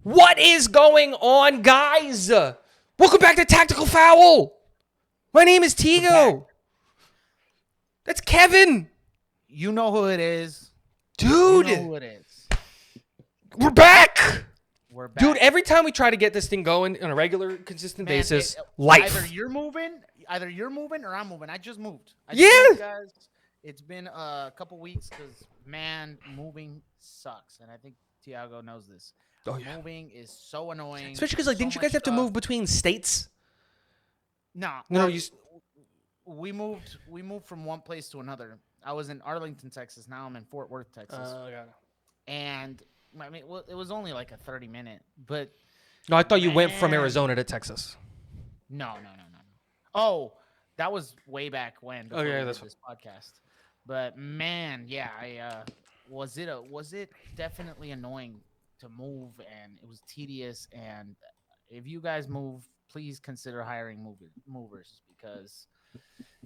What is going on, guys? Welcome back to Tactical Foul. My name is We're back. Tigo. That's Kevin. You know who it is. Dude, You know who it is. we're back. We're back. Dude, every time we try to get this thing going on a regular, consistent Man, basis, either life. you're moving or I'm moving. I just moved. Yeah. Guys. It's been a couple weeks because, man, moving sucks. And I think Tiago knows this. Oh, yeah. Moving is so annoying. Especially because, like, so didn't you much guys have to stuff. move between states? No. No, well, we moved from one place to another. I was in Arlington, Texas. Now I'm in Fort Worth, Texas. And I mean, well, it was only like a 30-minute, but No, I thought you went from Arizona to Texas. No. Oh, that was way back when. Oh, yeah, we that's did this podcast. But man, yeah, was it definitely annoying to move, and it was tedious. And if you guys move, please consider hiring movers because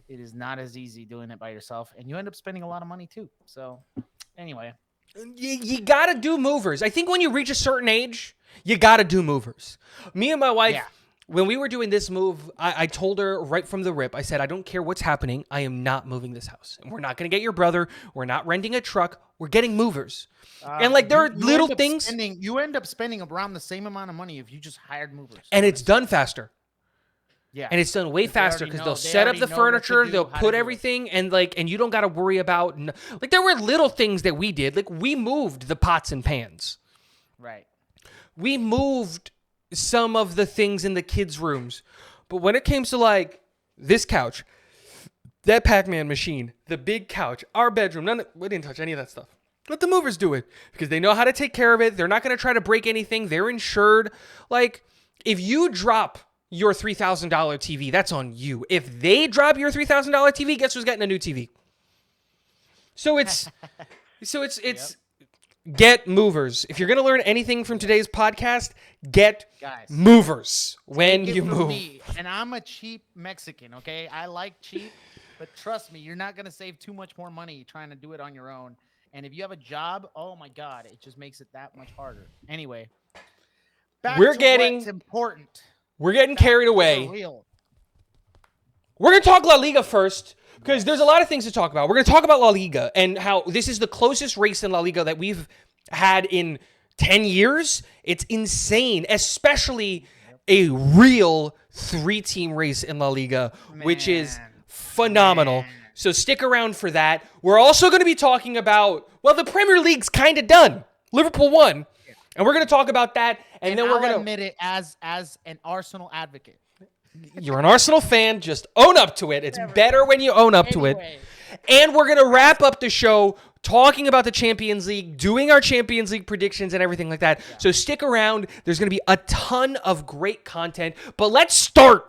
it is not as easy doing it by yourself, and you end up spending a lot of money too. So, anyway. You got to do movers. I think when you reach a certain age, you got to do movers. Me and my wife, when we were doing this move, I told her right from the rip, I said, I don't care what's happening. I am not moving this house. And we're not going to get your brother. We're not renting a truck. We're getting movers. And like there are little things. You end up spending around the same amount of money if you just hired movers. And it's done faster. Yeah. And it's done way faster because they'll set up the furniture, they'll put everything, and you don't got to worry about, like, there were little things that we did. Like, we moved the pots and pans. Right. We moved some of the things in the kids' rooms. But when it came to, like, this couch, that Pac-Man machine, the big couch, our bedroom, we didn't touch any of that stuff. Let the movers do it because they know how to take care of it. They're not going to try to break anything. They're insured. Like, if you drop your $3,000 TV, that's on you. If they drop your $3,000 TV, guess who's getting a new TV? So it's get movers. If you're going to learn anything from today's podcast, get movers when you move. And I'm a cheap Mexican, okay? I like cheap, but trust me, you're not going to save too much more money trying to do it on your own. And if you have a job, oh my God, it just makes it that much harder. Anyway, what's important. We're getting carried away. We're going to talk La Liga first because there's a lot of things to talk about. We're going to talk about La Liga and how this is the closest race in La Liga that we've had in 10 years. It's insane, especially a real 3-team race in La Liga, which is phenomenal. So stick around for that. We're also going to be talking about, well, the Premier League's kind of done. Liverpool won. And we're going to talk about that, and then we're going to admit it as an Arsenal advocate. You're an Arsenal fan. Just own up to it. It's better when you own up to it. And we're going to wrap up the show talking about the Champions League, doing our Champions League predictions and everything like that. Yeah. So stick around. There's going to be a ton of great content. But let's start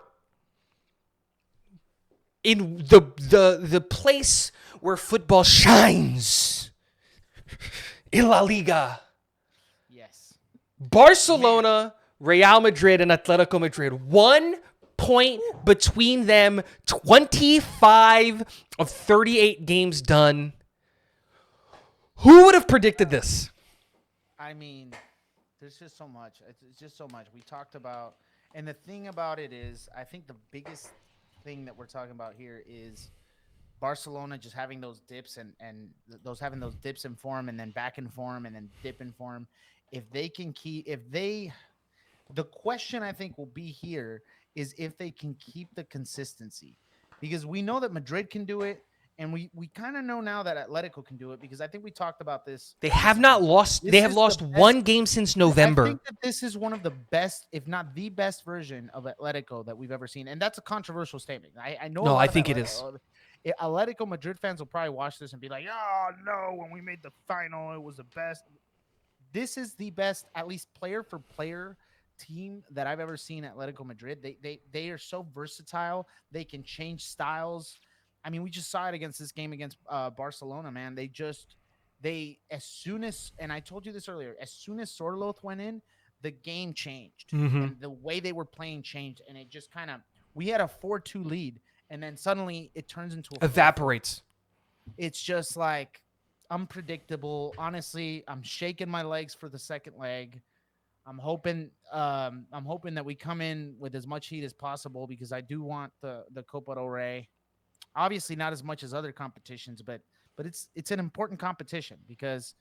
in the place where football shines. In La Liga. Barcelona, Real Madrid, and Atletico Madrid. 1 point between them. 25 of 38 games done. Who would have predicted this? I mean, there's just so much. It's just so much. We talked about, and the thing about it is, I think the biggest thing that we're talking about here is Barcelona just having those dips and having those dips in form and then back in form and then dip in form. If they can the question I think will be here is if they can keep the consistency, because we know that Madrid can do it. And we kind of know now that Atletico can do it, because I think we talked about this. They have not lost. They have lost one game since November. I think that this is one of the best, if not the best version of Atletico that we've ever seen. And that's a controversial statement. I know. No, I think it is. Atletico Madrid fans will probably watch this and be like, oh, no, when we made the final, it was the best. This is the best, at least player for player team that I've ever seen at Atletico Madrid. They are so versatile. They can change styles. I mean, we just saw it against this game against Barcelona, man. As soon as, and I told you this earlier, as soon as Sorloth went in, the game changed. Mm-hmm. And the way they were playing changed. And it just kind of, we had a 4-2 lead. And then suddenly it turns into a evaporates. It's just like unpredictable. Honestly, I'm shaking my legs for the second leg. I'm hoping that we come in with as much heat as possible because I do want the Copa del Rey. Obviously, not as much as other competitions, but it's an important competition because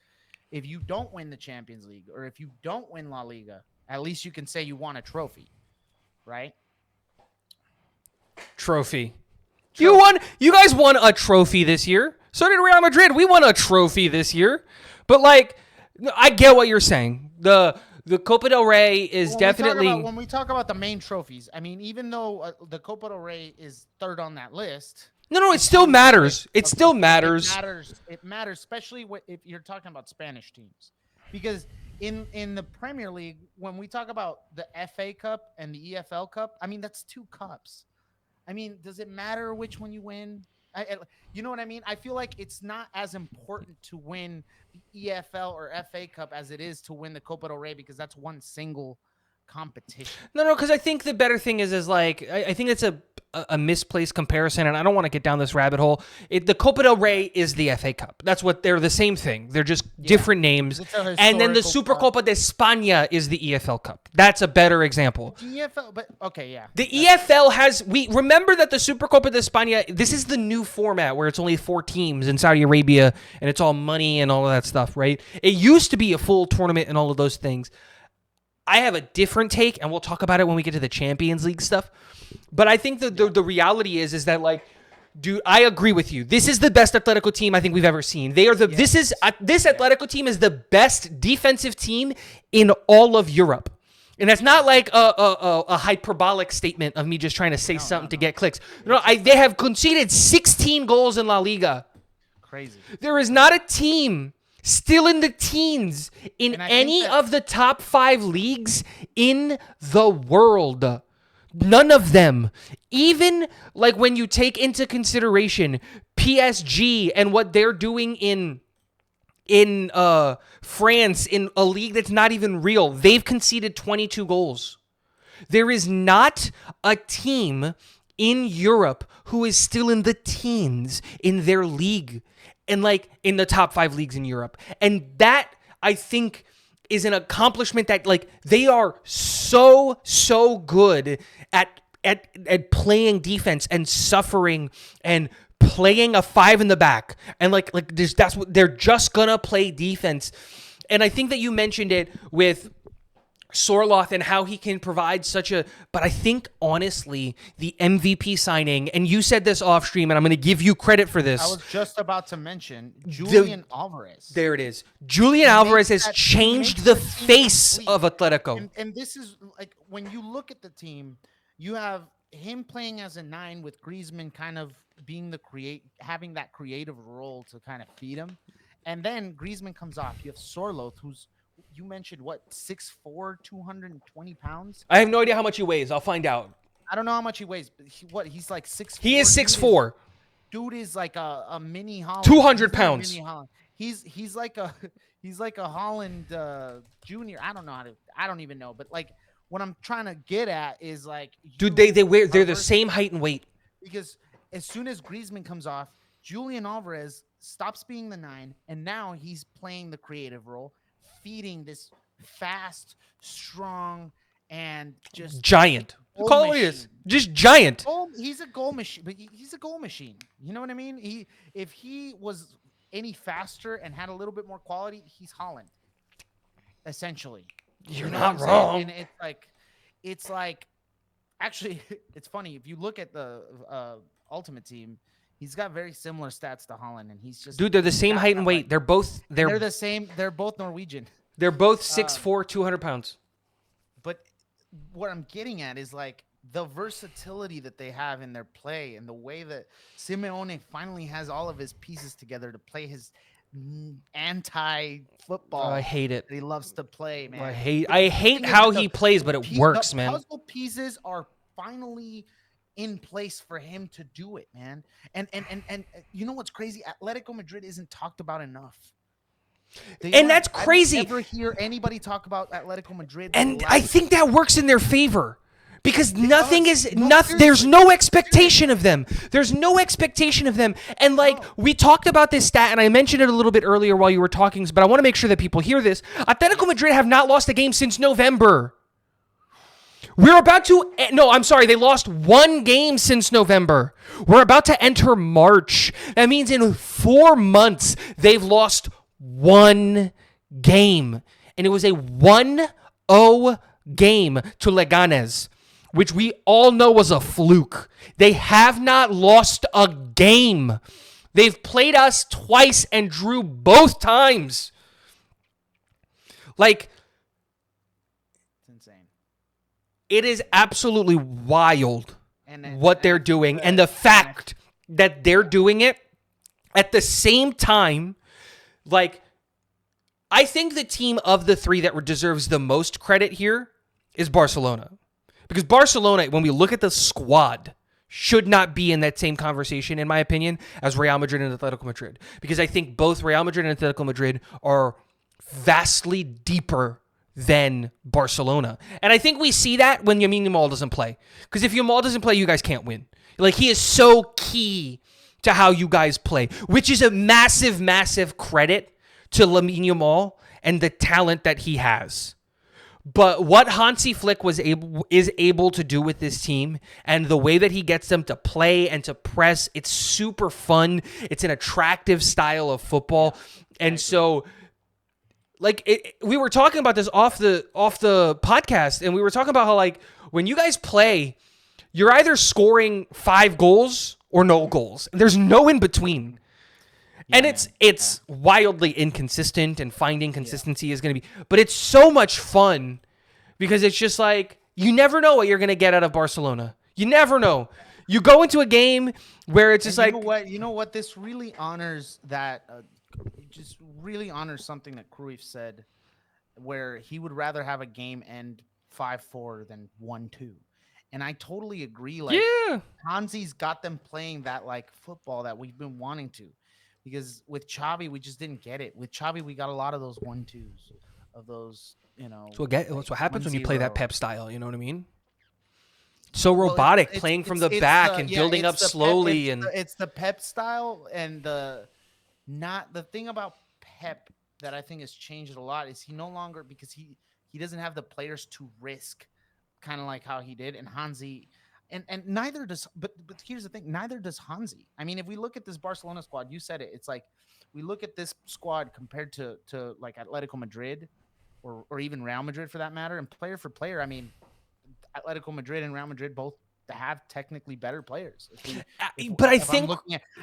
if you don't win the Champions League or if you don't win La Liga, at least you can say you won a trophy, right? Trophy. You guys won a trophy this year. So did Real Madrid. We won a trophy this year. But like, I get what you're saying. The Copa del Rey is when we talk about the main trophies. I mean, even though the Copa del Rey is third on that list, No, it still matters. It still matters. It matters, especially if you're talking about Spanish teams, because in the Premier League, when we talk about the FA Cup and the EFL Cup, I mean that's two cups. I mean, does it matter which one you win? You know what I mean? I feel like it's not as important to win the EFL or FA Cup as it is to win the Copa del Rey because that's one single competition. No, because I think the better thing is like I think it's a misplaced comparison, and I don't want to get down this rabbit hole. The Copa del Rey is the FA Cup. That's what they're the same thing. They're just different names. And then the Supercopa de España is the EFL Cup. That's a better example. The EFL, but okay, yeah. The EFL we remember that the Supercopa de España. This is the new format where it's only 4 teams in Saudi Arabia, and it's all money and all of that stuff, right? It used to be a full tournament and all of those things. I have a different take, and we'll talk about it when we get to the Champions League stuff. But I think the reality is that, like, dude, I agree with you. This is the best Atletico team I think we've ever seen. They are this Atletico team is the best defensive team in all of Europe. And that's not like a hyperbolic statement of me just trying to say something to get clicks. No, they have conceded 16 goals in La Liga. Crazy. There is not a team still in the teens in any of the top 5 leagues in the world. None of them. Even like when you take into consideration PSG and what they're doing in France in a league that's not even real, they've conceded 22 goals. There is not a team in Europe who is still in the teens in their league. And like in the top 5 leagues in Europe. And that, I think, is an accomplishment that like they are so good at playing defense and suffering and playing a 5 in the back. And like that's what they're just gonna play defense. And I think that you mentioned it with Sorloth and how he can provide but I think honestly the MVP signing, and you said this off stream and I'm going to give you credit for this. I was just about to mention Julian Alvarez. There it is. Julian Alvarez has changed the face of Atletico. And this is like when you look at the team, you have him playing as a 9 with Griezmann kind of being having that creative role to kind of feed him. And then Griezmann comes off. You have Sorloth, who's you mentioned what 6'4", 220 pounds. I have no idea how much he weighs. I'll find out. I don't know how much he weighs, but he's like 6'4". He is 6'4". Dude is like a mini Holland. 200 pounds. Mini Holland. He's like a Holland junior. I don't even know. But like what I'm trying to get at is like, dude, they're the same height and weight. Because as soon as Griezmann comes off, Julian Alvarez stops being the 9, and now he's playing the creative role, feeding this fast, strong, and just giant. Call it what it is. Just giant. He's a goal machine, but he's a goal machine. You know what I mean? If he was any faster and had a little bit more quality, he's Holland, essentially. You're not wrong. And it's like, actually, it's funny. If you look at the Ultimate Team, he's got very similar stats to Holland, and he's just... Dude, they're the same height and weight. They're the same. They're both Norwegian. They're both 6'4", 200 pounds. But what I'm getting at is like the versatility that they have in their play and the way that Simeone finally has all of his pieces together to play his anti-football. I hate it. That he loves to play, man. I hate how he plays, but it works, man. The puzzle pieces are finally in place for him to do it, man. And you know what's crazy? Atletico Madrid isn't talked about enough. And that's crazy. I never hear anybody talk about Atletico Madrid. And I think that works in their favor Because there's no expectation of them. There's no expectation of them. And like we talked about this stat, and I mentioned it a little bit earlier while you were talking, but I want to make sure that people hear this. Atletico Madrid have not lost a game since November. We're about to, no, I'm sorry, they lost one game since November. We're about to enter March. That means in 4 months, they've lost one game. And it was a 1-0 game to Leganes, which we all know was a fluke. They have not lost a game. They've played us twice and drew both times. Like, it is absolutely wild what they're doing. And the fact that they're doing it at the same time, like, I think the team of the three that deserves the most credit here is Barcelona. Because Barcelona, when we look at the squad, should not be in that same conversation, in my opinion, as Real Madrid and Atletico Madrid. Because I think both Real Madrid and Atletico Madrid are vastly deeper than Barcelona. And I think we see that when Lamine Yamal doesn't play. Because if Yamal doesn't play, you guys can't win. Like, he is so key to how you guys play, which is a massive, massive credit to Lamine Yamal and the talent that he has. But what Hansi Flick is able to do with this team and the way that he gets them to play and to press, it's super fun. It's an attractive style of football. And so, like, we were talking about this off the podcast, and we were talking about how, like, when you guys play, you're either scoring 5 goals or no goals. There's no in between. Yeah, and it's wildly inconsistent, and finding consistency is going to be, but it's so much fun because it's just like, you never know what you're going to get out of Barcelona. You never know. You go into a game where it's just you know what, this really honors that, just really honors something that Cruyff said, where he would rather have a game end 5-4 than 1-2. And I totally agree. Like, Hansi's got them playing that, like, football that we've been wanting to. Because with Xavi, we just didn't get it. With Xavi, we got a lot of those 1-2s, of those, you know. So that's what happens when you play that Pep style. You know what I mean? So robotic, playing from the back and building up slowly. It's the Pep style, and the thing about Pep that I think has changed a lot is he no longer, because he doesn't have the players to risk, kind of like how he did, and Hansi. And neither does, but here's the thing, neither does Hansi. I mean, if we look at this Barcelona squad, you said it, it's like, we look at this squad compared to like Atletico Madrid or even Real Madrid for that matter, and player for player, I mean, Atletico Madrid and Real Madrid both have technically better players. But I think,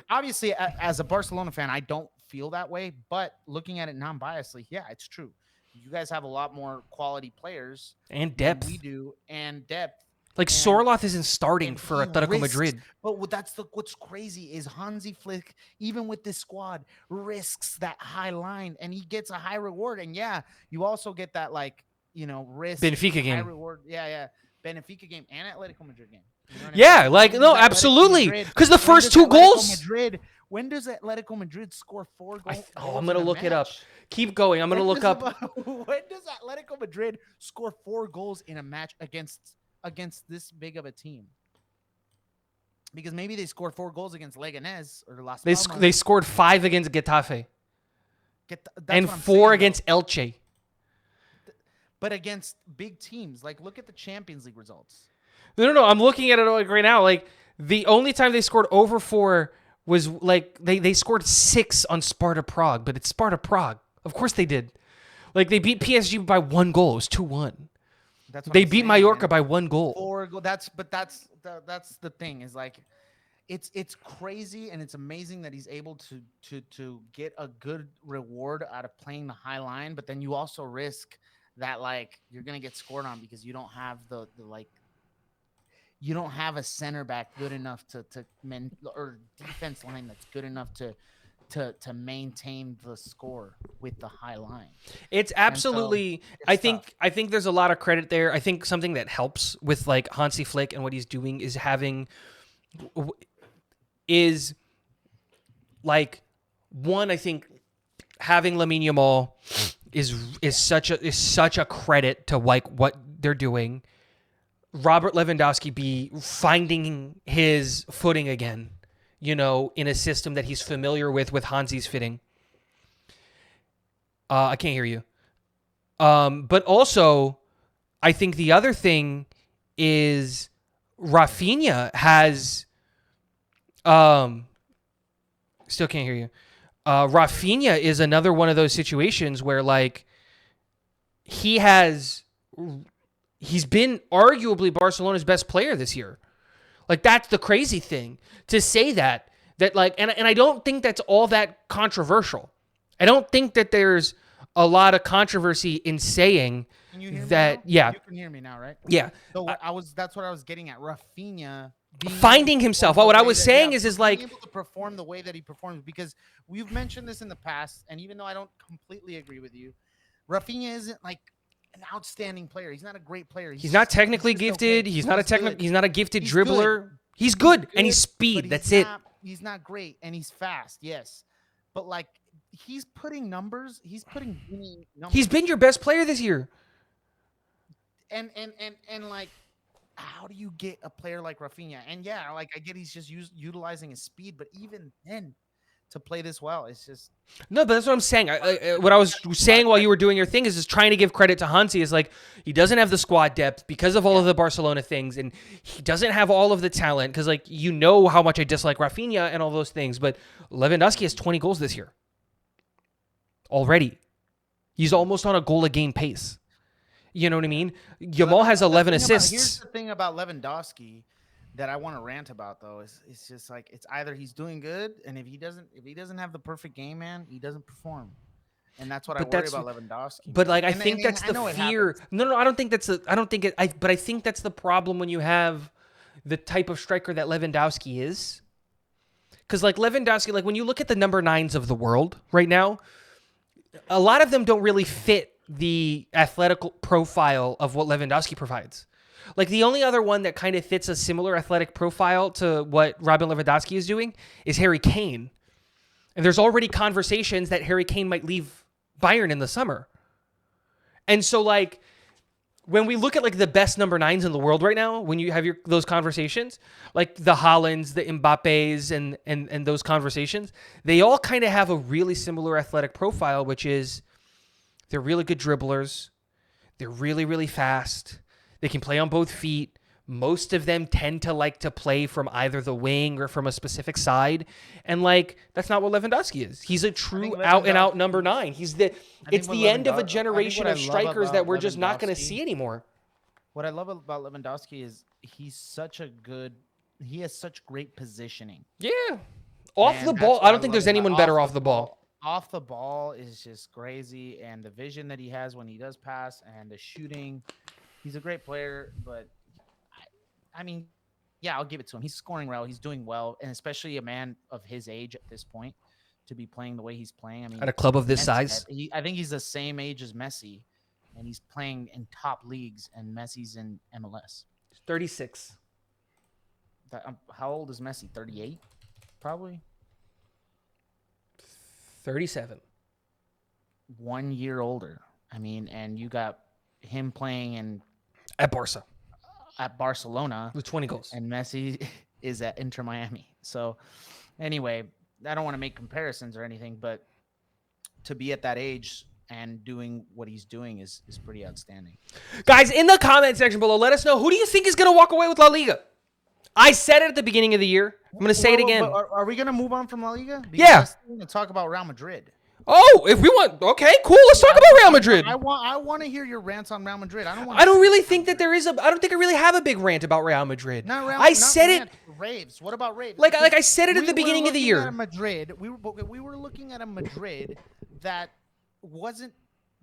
obviously, as a Barcelona fan, I don't feel that way, but looking at it non-biasedly, yeah, it's true. You guys have a lot more quality players and depth. We do, and depth. Like, Sorloth isn't starting for Atletico Madrid. But what's crazy is Hansi Flick, even with this squad, risks that high line, and he gets a high reward. And yeah, you also get that, like, you know, risk. Benfica game. High reward. Yeah. Benfica game and Atletico Madrid game. You know yeah, like, no, absolutely. Because the first 2 goals. When does Atletico Madrid score 4 goals? I'm going to look it up. Keep going. I'm going to look up. When does Atletico Madrid score 4 goals in a match against this big of a team? Because maybe they scored 4 goals against Leganés or Las Palmas. They scored 5 against Getafe. And 4 against Elche. But against big teams, like, look at the Champions League results. No. I'm looking at it like right now. Like, the only time they scored over 4 was, like, they scored 6 on Sparta Prague, but it's Sparta Prague. Of course they did. Like, they beat PSG by 1 goal. It was 2-1. They beat Mallorca by 1 goal. 4 goals. That's the thing, is like, it's crazy, and it's amazing that he's able to get a good reward out of playing the high line, but then you also risk that, like, you're gonna get scored on because you don't have the like, you don't have a center back good enough or defense line that's good enough to maintain the score with the high line. It's absolutely, I think there's a lot of credit there. I think something that helps with, like, Hansi Flick and what he's doing is like, one, I think having Lamine Yamal is such a credit to, like, what they're doing. Robert Lewandowski be finding his footing again, in a system that he's familiar with Hansi's fitting. I can't hear you. But also, I think the other thing is Rafinha has... still can't hear you. Rafinha is another one of those situations where, like, he's been arguably Barcelona's best player this year. Like, that's the crazy thing to say that like, and I don't think that's all that controversial. I don't think that there's a lot of controversy in saying Can you hear that. Me now? Yeah, You can hear me now, right? yeah. So that's what I was getting at. Rafinha Finding himself. What I was saying is like being able to perform the way that he performs, because we've mentioned this in the past, and even though I don't completely agree with you, Rafinha isn't like an outstanding player. He's not a great player. He's not technically gifted. Okay. He's not a gifted dribbler. He's good, and he's speed. That's it. He's not great, and he's fast. Yes, but like he's putting numbers. He's putting numbers. He's been your best player this year. And like, how do you get a player like Rafinha? And yeah, like I get he's just utilizing his speed, but even then, to play this well, it's just no. But that's what I'm saying. What I was saying while you were doing your thing is just trying to give credit to Hansi. Is like he doesn't have the squad depth because of all of the Barcelona things, and he doesn't have all of the talent because, like, how much I dislike Rafinha and all those things. But Lewandowski has 20 goals this year already. He's almost on a goal a game pace. You know what I mean? Yamal has 11 assists. Here's the thing about Lewandowski that I want to rant about, though, is it's just like it's either he's doing good, and if he doesn't have the perfect game, man, he doesn't perform, and that's what I worry about Lewandowski. But like I think that's the fear. No, I don't think that's but I think that's the problem when you have the type of striker that Lewandowski is. Because like Lewandowski, like when you look at the number 9s of the world right now, a lot of them don't really fit the athletic profile of what Lewandowski provides. Like the only other one that kind of fits a similar athletic profile to what Robin Lewandowski is doing is Harry Kane. And there's already conversations that Harry Kane might leave Bayern in the summer. And so like when we look at like the best number 9s in the world right now, when you have those conversations, like the Haalands, the Mbappes and those conversations, they all kind of have a really similar athletic profile, which is they're really good dribblers. They're really, really fast. They can play on both feet. Most of them tend to like to play from either the wing or from a specific side. And like, that's not what Lewandowski is. He's a true out and out number 9. It's the end of a generation of strikers that we're just not going to see anymore. What I love about Lewandowski is he has such great positioning. Yeah. Off the ball, I don't think there's anyone better off the ball. Off the ball is just crazy, and the vision that he has when he does pass and the shooting, he's a great player. But I mean, yeah, I'll give it to him. He's scoring well, he's doing well, and especially a man of his age at this point to be playing the way he's playing. I mean, at a club of this size, I think he's the same age as Messi, and he's playing in top leagues, and Messi's in MLS. 36. How old is Messi? 38, probably. 37. 1 year older. I mean, and you got him playing at Barcelona with 20 goals, and Messi is at Inter Miami. So anyway, I don't want to make comparisons or anything, but to be at that age and doing what he's doing is pretty outstanding. Guys, in the comment section below, let us know, who do you think is going to walk away with La Liga? I said it at the beginning of the year. I'm going to say it again. Are we going to move on from La Liga? Because yeah. We're going to talk about Real Madrid. Oh, if we want, okay, cool. Let's talk about Real Madrid. I want to hear your rants on Real Madrid. I don't really think that there is I don't think I really have a big rant about Real Madrid. I said it. Raves. What about raves? Like I said it at the beginning of the year. We were looking at a Madrid that wasn't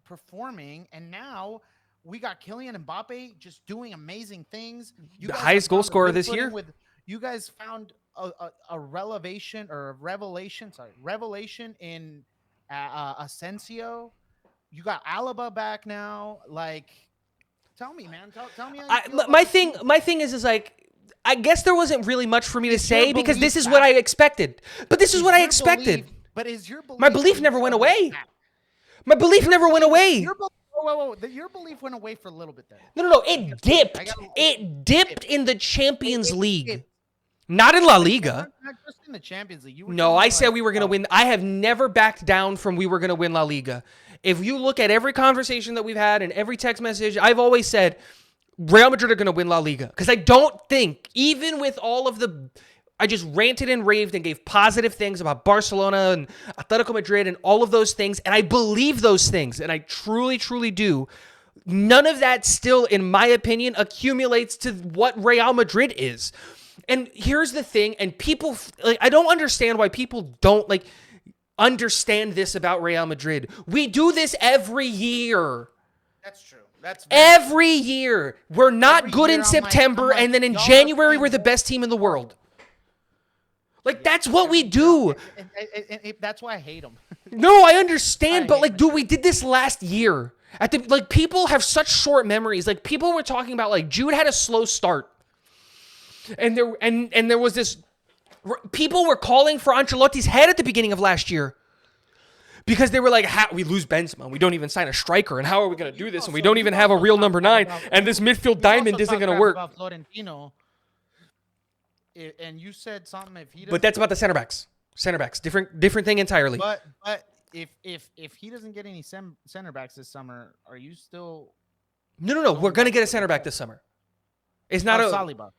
performing, and now we got Kylian Mbappe just doing amazing things. The highest goal scorer this year. You guys found a revelation in Asensio. You got Alaba back now. Like, tell me, man. Tell me. My thing is like, I guess there wasn't really much for me to say because this is what I expected. But this is what I expected. But is your belief? My belief never went away. My belief never went away. Whoa. Your belief went away for a little bit there. No. It dipped. It dipped in the Champions League. Dipped. Not in La But Liga. not just in the Champions League. You were No, telling I me, said like, we were going to win. I have never backed down from we were going to win La Liga. If you look at every conversation that we've had and every text message, I've always said Real Madrid are going to win La Liga. Because I don't think, even with all of the... I just ranted and raved and gave positive things about Barcelona and Atletico Madrid and all of those things. And I believe those things. And I truly, truly do. None of that still, in my opinion, accumulates to what Real Madrid is. And here's the thing, and people, like, I don't understand why people don't, like, understand this about Real Madrid. We do this every year. That's true. That's every year. We're not every good year in September, and then in January, we're the best team in the world. Like, that's what we do. And that's why I hate them. No, I understand, but, like, dude, we did this last year. People have such short memories. Like, people were talking about, like, Jude had a slow start. And there was this... People were calling for Ancelotti's head at the beginning of last year. Because they were like, we lose Benzema. We don't even sign a striker. And how are we going to do this? And we don't even have a real number 9. And this midfield diamond isn't going to work. About Florentino, and you said something if he doesn't... But that's about the center backs. Center backs. Different thing entirely. But if he doesn't get any center backs this summer, are you still... No. We're going to get a center back this summer. It's not Saliba.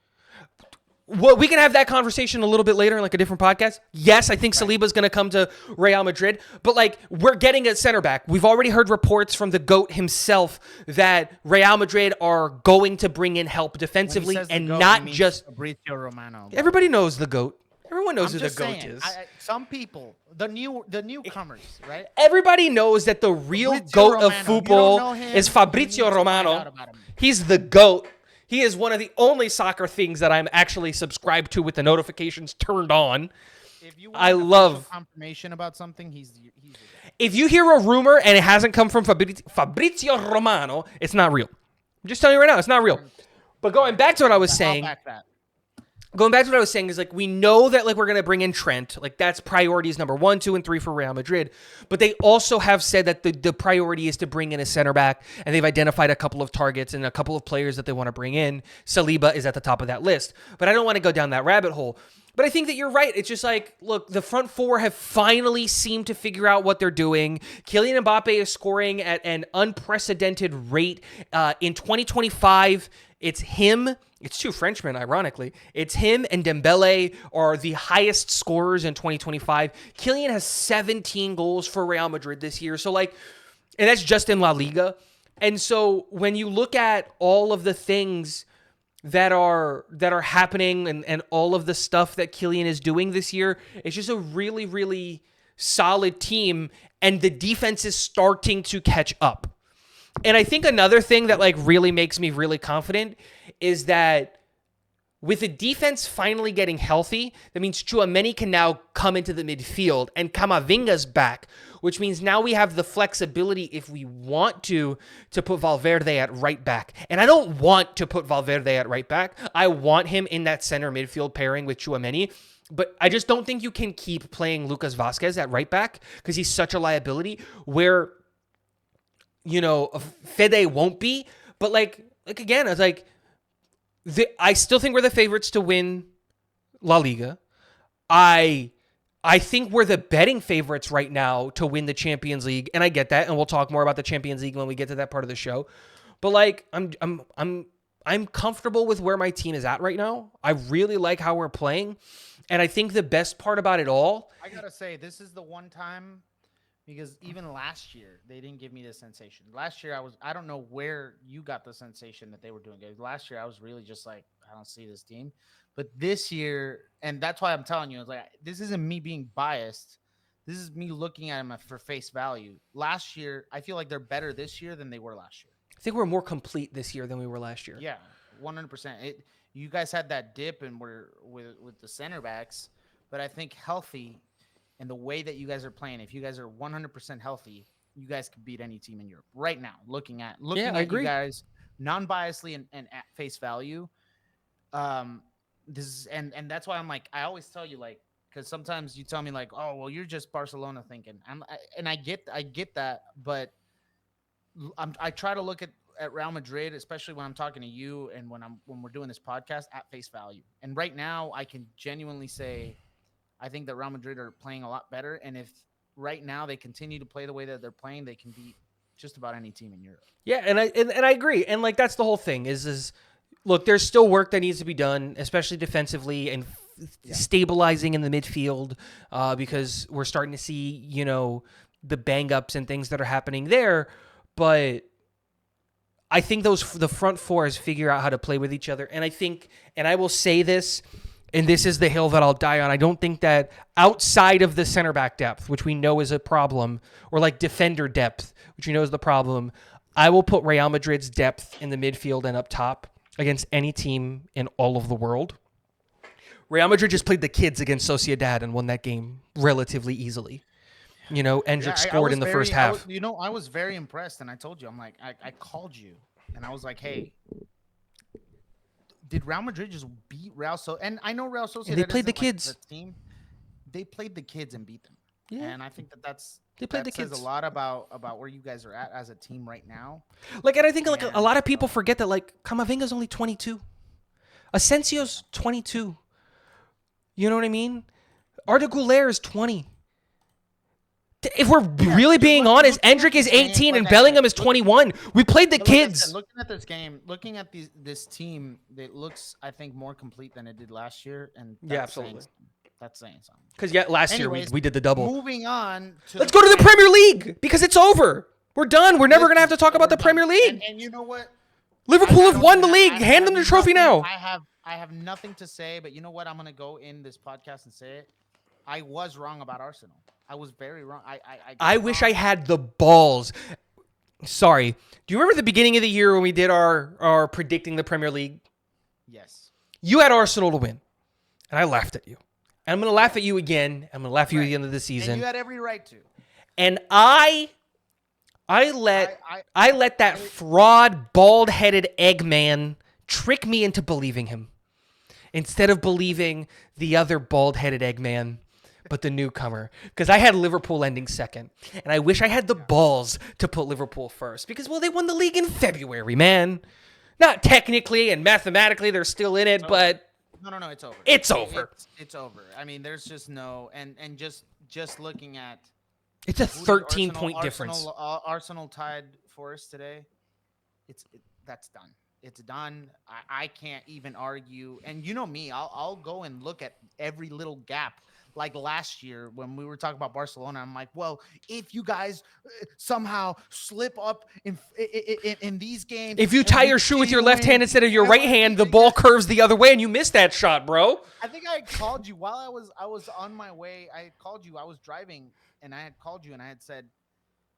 Well, we can have that conversation a little bit later in like a different podcast. Yes, I think Saliba's going to come to Real Madrid, but like we're getting a center back. We've already heard reports from the GOAT himself that Real Madrid are going to bring in help defensively and GOAT, not just Fabrizio Romano. Everybody knows the GOAT. Everyone knows who the GOAT is. Some people, the newcomers, right? Everybody knows that the real Fabrizio GOAT of football is Fabrizio Romano. He's the GOAT. He is one of the only soccer things that I'm actually subscribed to with the notifications turned on. If you want confirmation about something, he's the guy. If you hear a rumor and it hasn't come from Fabrizio Romano, it's not real. I'm just telling you right now, it's not real. But going back to what I was saying, is like we know that like we're gonna bring in Trent, like that's priorities number 1, 2, and 3 for Real Madrid. But they also have said that the priority is to bring in a center back, and they've identified a couple of targets and a couple of players that they want to bring in. Saliba is at the top of that list, but I don't want to go down that rabbit hole. But I think that you're right. It's just like, look, the front four have finally seemed to figure out what they're doing. Kylian Mbappe is scoring at an unprecedented rate. In 2025, it's him. It's 2 Frenchmen, ironically. It's him and Dembele are the highest scorers in 2025. Kylian has 17 goals for Real Madrid this year. So, like, and that's just in La Liga. And so when you look at all of the things that are happening and all of the stuff that Kylian is doing this year, it's just a really, really solid team. And the defense is starting to catch up. And I think another thing that like really makes me really confident is that with the defense finally getting healthy, that means Tchouaméni can now come into the midfield and Camavinga's back, which means now we have the flexibility if we want to put Valverde at right back. And I don't want to put Valverde at right back. I want him in that center midfield pairing with Tchouaméni. But I just don't think you can keep playing Lucas Vazquez at right back because he's such a liability where... You know, Fede won't be, but like again, it's like I still think we're the favorites to win La Liga. I think we're the betting favorites right now to win the Champions League, and I get that, and we'll talk more about the Champions League when we get to that part of the show. But like, I'm comfortable with where my team is at right now. I really like how we're playing, and I think the best part about it all. I gotta say, this is the one time. Because even last year, they didn't give me the sensation. Last year, I don't know where you got the sensation that they were doing good. Last year, I was really just like, I don't see this team. But this year, and that's why I'm telling you, it's like, this isn't me being biased. This is me looking at them for face value. Last year, I feel like they're better this year than they were last year. I think we're more complete this year than we were last year. Yeah, 100%. You guys had that dip and we're with the center backs, but I think healthy. And the way that you guys are playing, if you guys are 100% healthy, you guys could beat any team in Europe right now. Looking at you guys non-biasly and at face value. This is and that's why I'm like, I always tell you, like, because sometimes you tell me like, oh well, you're just Barcelona thinking. I get that, but I try to look at Real Madrid, especially when I'm talking to you and when we're doing this podcast, at face value. And right now, I can genuinely say I think that Real Madrid are playing a lot better. And if right now they continue to play the way that they're playing, they can beat just about any team in Europe. Yeah, and I agree. And like that's the whole thing is look, there's still work that needs to be done, especially defensively and stabilizing in the midfield, because we're starting to see, the bang ups and things that are happening there. But I think the front four has figured out how to play with each other. And I think, and I will say this, and this is the hill that I'll die on, I don't think that outside of the center back depth, which we know is a problem, or like defender depth, which we know is the problem, I will put Real Madrid's depth in the midfield and up top against any team in all of the world. Real Madrid just played the kids against Sociedad and won that game relatively easily. Endrick scored in the first half. I was very impressed, and I told you, I'm like, I called you, and I was like, hey, did Real Madrid just beat Real Sociedad? And I know Real Sociedad. And they played the kids. Like the team. They played the kids and beat them. Yeah. And I think they played the says kids. a lot about where you guys are at as a team right now. Like, and I think like a lot of people forget that like Camavinga's only 22, Asensio's 22. You know what I mean? Arda Güler is 20. If we're really being honest, Endrick is 18 and Bellingham is 21. We played the kids. Looking at this game, looking at this team, it looks, I think, more complete than it did last year. And absolutely. That's saying something. Because last year we did the double. Moving on. Let's go to the Premier League because it's over. We're done. We're never going to have to talk about the Premier League. And you know what? Liverpool have won the league. Hand them the trophy now. I have nothing to say, but you know what? I'm going to go in this podcast and say it. I was wrong about Arsenal. I was very wrong. I wish I had the balls. Sorry. Do you remember the beginning of the year when we did our predicting the Premier League? Yes. You had Arsenal to win, and I laughed at you. And I'm going to laugh at you again. I'm going to laugh at you at the end of the season. And you had every right to. And I let that fraud, bald-headed Eggman trick me into believing him instead of believing the other bald-headed Eggman, but the newcomer. Because I had Liverpool ending second. And I wish I had the balls to put Liverpool first. Because, well, they won the league in February, man. Not technically and mathematically they're still in it, but... No, it's over. It's over. It's over. I mean, there's just no... And just looking at... It's a 13-point difference. Arsenal tied Forest today. That's done. It's done. I can't even argue. And you know me, I'll go and look at every little gap. Like last year when we were talking about Barcelona, I'm like, well, if you guys somehow slip up in these games, if you tie your shoe with your left hand instead of your right hand, the ball curves the other way, and you missed that shot, bro. I think I called you while I was on my way. I called you. I was driving, and I had called you, and I had said,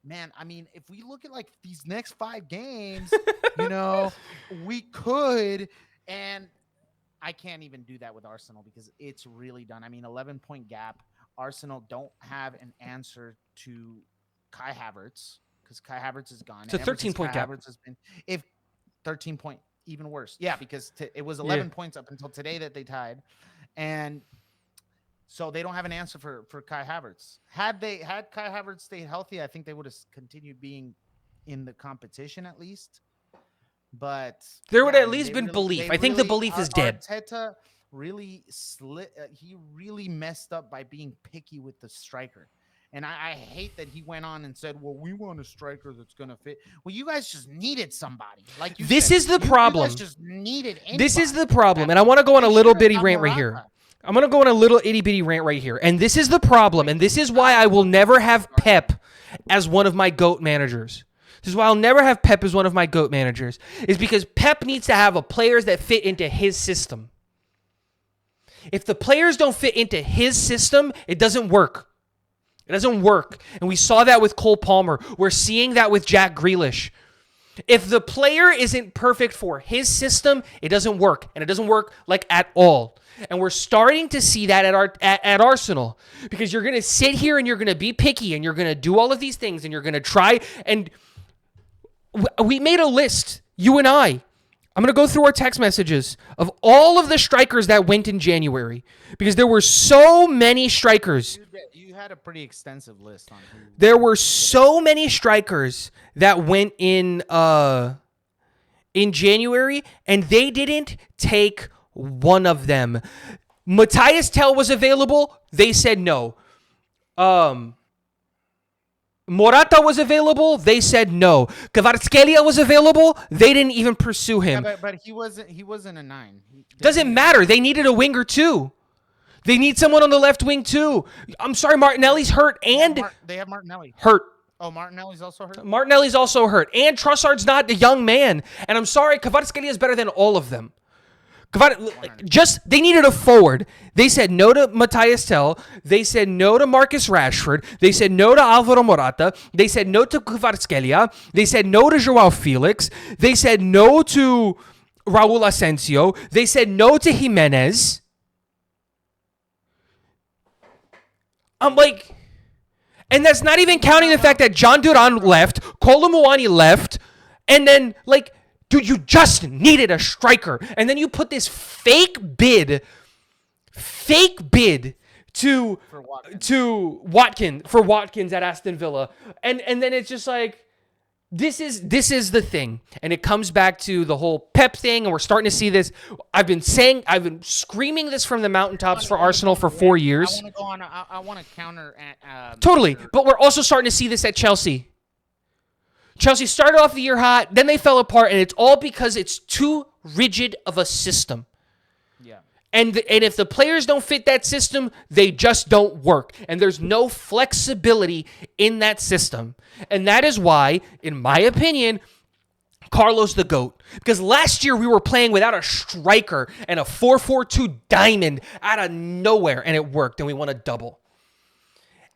man, I mean, if we look at like these next 5 games, we could. And I can't even do that with Arsenal because it's really done. I mean, 11-point gap. Arsenal don't have an answer to Kai Havertz because Kai Havertz is gone. It's a 13-point gap. Havertz has been 13-point, even worse. Yeah, because it was 11 points up until today that they tied, and so they don't have an answer for Kai Havertz. Had Kai Havertz stayed healthy, I think they would have continued being in the competition at least. But there would at least been belief. I think the belief is dead. Arteta really he really messed up by being picky with the striker. And I hate that he went on and said, well, we want a striker that's going to fit. Well, you guys just needed somebody. Like you this said, is the problem. You guys just needed anybody. This is the problem. And I want to go on a little bitty rant right here. I'm going to go on a little itty bitty rant right here. And this is the problem. And this is why I will never have Pep as one of my GOAT managers. This is why I'll never have Pep as one of my GOAT managers, is because Pep needs to have players that fit into his system. If the players don't fit into his system, it doesn't work. It doesn't work. And we saw that with Cole Palmer. We're seeing that with Jack Grealish. If the player isn't perfect for his system, it doesn't work. And it doesn't work like at all. And we're starting to see that at Arsenal, because you're going to sit here and you're going to be picky and you're going to do all of these things and you're going to try. And we made a list, you and I. I'm going to go through our text messages of all of the strikers that went in January, because there were so many strikers. You had a pretty extensive list on who. There were so many strikers that went in January, and they didn't take one of them. Matthias Tell was available. They said no. Morata was available. They said no. Kvaratskhelia was available. They didn't even pursue him. Yeah, but he wasn't a 9. Doesn't matter. They needed a winger too. They need someone on the left wing too. I'm sorry, Martinelli's hurt and they have Martinelli. hurt. Oh, Martinelli's also hurt? Martinelli's also hurt. And Trossard's not a young man. And I'm sorry, Kvaratskhelia is better than all of them. They needed a forward. They said no to Matthias Tell. They said no to Marcus Rashford. They said no to Alvaro Morata. They said no to Kvaratskhelia. They said no to Joao Felix. They said no to Raul Asensio. They said no to Jimenez. I'm like, and that's not even counting the fact that John Duran left, Kolo Muani left, and then, like, dude, you just needed a striker. And then you put this fake bid to Watkins at Aston Villa. And then it's just like, this is the thing. And it comes back to the whole Pep thing, and we're starting to see this. I've been screaming this from the mountaintops for Arsenal for 4 years. I want to counter at Totally. But we're also starting to see this at Chelsea. Chelsea started off the year hot, then they fell apart, and it's all because it's too rigid of a system. Yeah. And if the players don't fit that system, they just don't work. And there's no flexibility in that system. And that is why, in my opinion, Carlos the GOAT. Because last year we were playing without a striker and a 4-4-2 diamond out of nowhere, and it worked, and we won a double.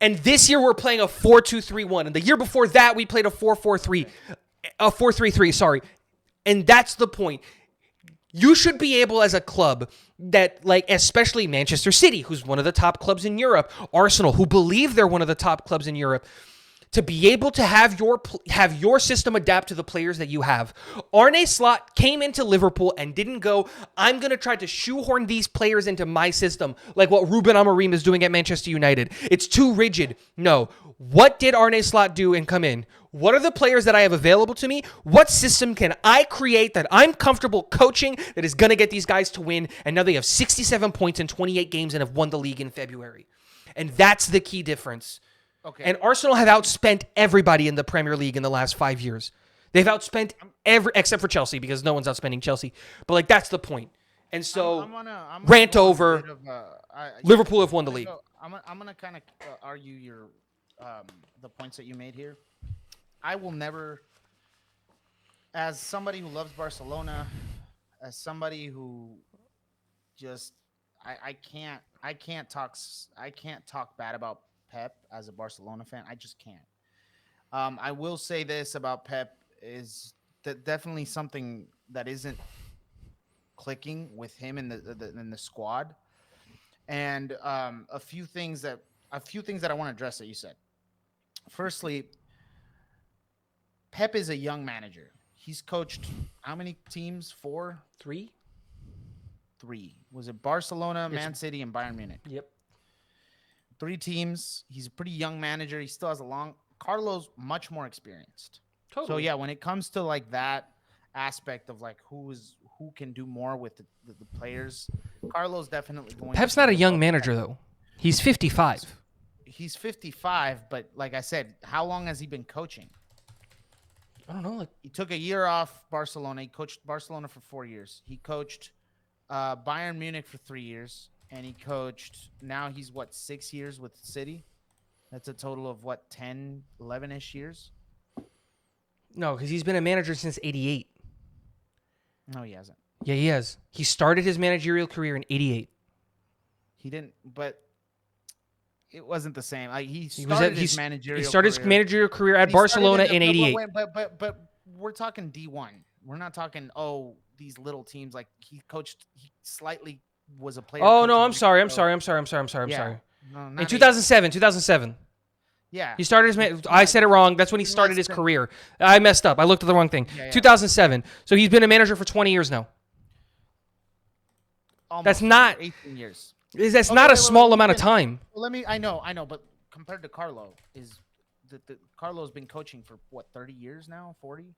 And this year we're playing a 4-2-3-1. And the year before that, we played a 4-4-3. A 4-3-3, sorry. And that's the point. You should be able as a club that, like, especially Manchester City, who's one of the top clubs in Europe, Arsenal, who believe they're one of the top clubs in Europe, to be able to have your system adapt to the players that you have. Arne Slot came into Liverpool and didn't go, I'm going to try to shoehorn these players into my system, like what Ruben Amorim is doing at Manchester United. It's too rigid. No. What did Arne Slot do and come in? What are the players that I have available to me? What system can I create that I'm comfortable coaching that is going to get these guys to win? And now they have 67 points in 28 games and have won the league in February. And that's the key difference. Okay. And Arsenal have outspent everybody in the Premier League in the last 5 years. They've outspent except for Chelsea, because no one's outspending Chelsea. But, like, that's the point. And so, rant over. Liverpool have won the league. I'm gonna kind of argue the points that you made here. I will never, as somebody who loves Barcelona, as somebody who just I can't talk bad about Pep as a Barcelona fan. I just can't. I will say this about Pep is that definitely something that isn't clicking with him in the squad, and a few things that I want to address that you said. Firstly, Pep is a young manager. He's coached how many teams? 4? 3? 3. Was it Barcelona, Man City, and Bayern Munich? Yep. 3 teams. He's a pretty young manager. He still has Carlos, much more experienced. Totally. So yeah, when it comes to like that aspect of like who can do more with the players, Carlos definitely going. Pep's not a young manager though. He's 55. He's 55, but like I said, how long has he been coaching? I don't know. He took a year off Barcelona. He coached Barcelona for 4 years. He coached Bayern Munich for 3 years. And he coached, now he's 6 years with City? That's a total of 10, 11-ish years? No, because he's been a manager since 88. No, he hasn't. Yeah, he has. He started his managerial career in 88. He didn't, but it wasn't the same. He started his managerial career at Barcelona in 88. But we're talking D1. We're not talking, these little teams. Like, he slightly was a player. Oh no, I'm sorry. No, in 2007. Yeah. He started I said it wrong. That's when he started his career. I messed up. I looked at the wrong thing. 2007. So he's been a manager for 20 years now. Almost that's not 18 years. That's not a small amount of time. Well, I know, but compared to Carlo is the Carlo's been coaching for what 30 years now, 40.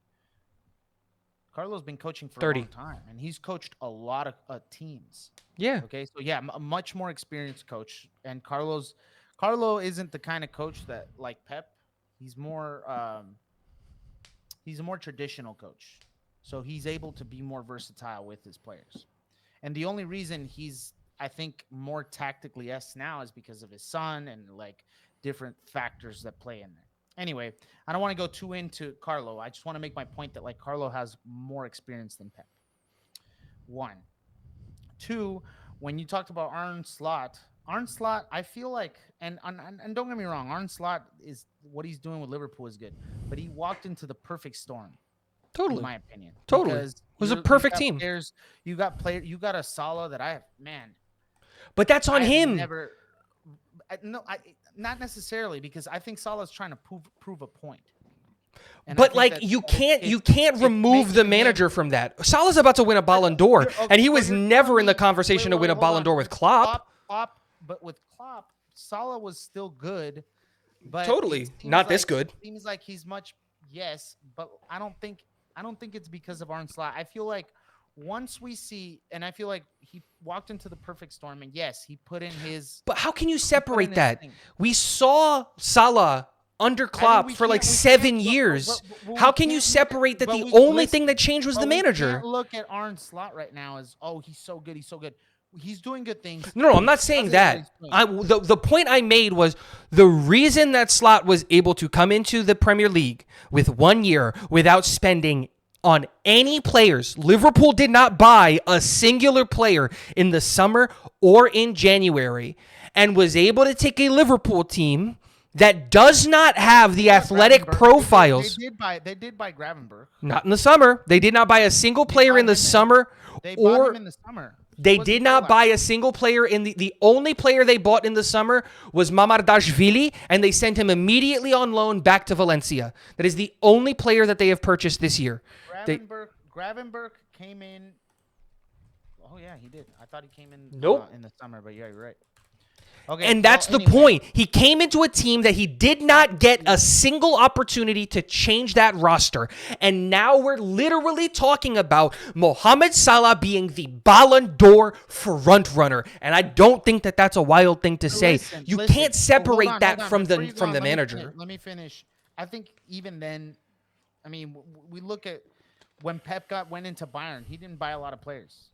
Carlo's been coaching for 30. a long time, and he's coached a lot of teams. Yeah. Okay, so yeah, a much more experienced coach, and Carlo isn't the kind of coach that like Pep. He's more he's a more traditional coach, so he's able to be more versatile with his players. And the only reason he's, I think, more tactically now is because of his son and like different factors that play in there. Anyway, I don't want to go too into Carlo. I just want to make my point that like Carlo has more experience than Pep. One. Two, when you talked about Arne Slot, I feel like, and don't get me wrong, Arne Slot is what he's doing with Liverpool is good, but he walked into the perfect storm, Totally. in my opinion. Totally. Because It was a you perfect got team. players, you got a Salah that I have, man. But that's on I have him. Never, no, not necessarily, because I think Salah's trying to prove a point. And I But think like that you can't it's remove the making manager him- from that. Salah's about to win a Ballon d'Or, Okay, and he so was you're never telling in the me- conversation to win a hold Ballon on. d'Or with Klopp. But with Klopp, Salah was still good. But Totally. it seems Not this like- good. It seems like he's much but I don't think it's because of Arne Slot. I feel like once we see, and I feel like he walked into the perfect storm, and yes, he put in his. But how can you he put in separate his that? thing. We saw Salah under I mean, Klopp we for like can't- we 7 can't- years. but How we can you can't look at- separate that but the we- only listen, thing that changed was but the we manager? can't look at Arne Slot right now as, oh, he's so good, he's so good. He's doing good things. No, I'm not saying Doesn't that. really The point I made was the reason that Slot was able to come into the Premier League with 1 year without spending on any players. Liverpool did not buy a singular player in the summer or in January, and was able to take a Liverpool team that does not have the athletic Gravenberch. profiles. They did buy Gravenberch. Not in the summer. They did not buy a single player in the summer. They bought or him in the summer. They did not buy a single player in the only player they bought in the summer was Mamardashvili, and they sent him immediately on loan back to Valencia. That is the only player that they have purchased this year. Gravenberch came in. Oh yeah, he did. I thought he came in Nope. in the summer, but yeah, you're right. Okay, And that's the anyway. point. He came into a team that he did not get a single opportunity to change that roster. And now we're literally talking about Mohamed Salah being the Ballon d'Or front runner. And I don't think that that's a wild thing to say. Listen, You listen. can't Hold separate on, that hold on. from Before you the go on, manager. Let me finish. I think even then, I mean, we look at when Pep went into Bayern, he didn't buy a lot of players.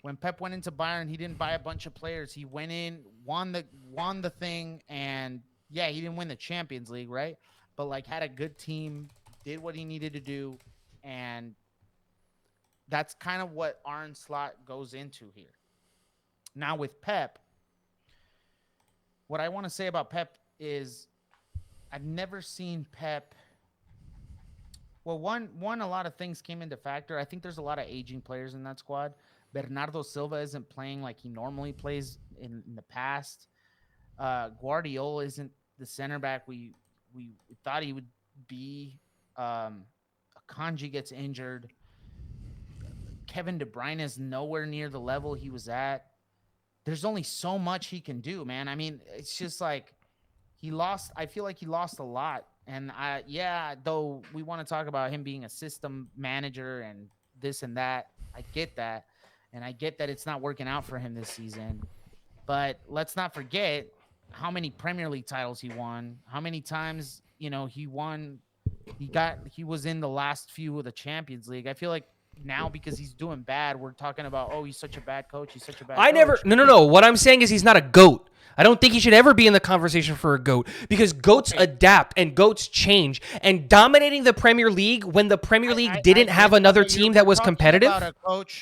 When Pep went into Bayern, he didn't buy a bunch of players. He went in, won the thing, and yeah, he didn't win the Champions League, right? But like had a good team, did what he needed to do, and that's kind of what Arne Slot goes into here. Now with Pep, what I want to say about Pep is I've never seen Pep. Well, one, a lot of things came into factor. I think there's a lot of aging players in that squad. Bernardo Silva isn't playing like he normally plays in the past. Guardiola isn't the center back we thought he would be. Kanji gets injured. Kevin De Bruyne is nowhere near the level he was at. There's only so much he can do, man. I mean, it's just like he lost. I feel like he lost a lot. And though we want to talk about him being a system manager and this and that, I get that. And I get that it's not working out for him this season. But let's not forget how many Premier League titles he won, how many times, he won. He was in the last few of the Champions League. I feel like now because he's doing bad, we're talking about, oh, he's such a bad coach. He's such a bad coach. No. What I'm saying is he's not a GOAT. I don't think he should ever be in the conversation for a GOAT because GOATs adapt and GOATs change. And dominating the Premier League when the Premier League didn't have another team that was competitive.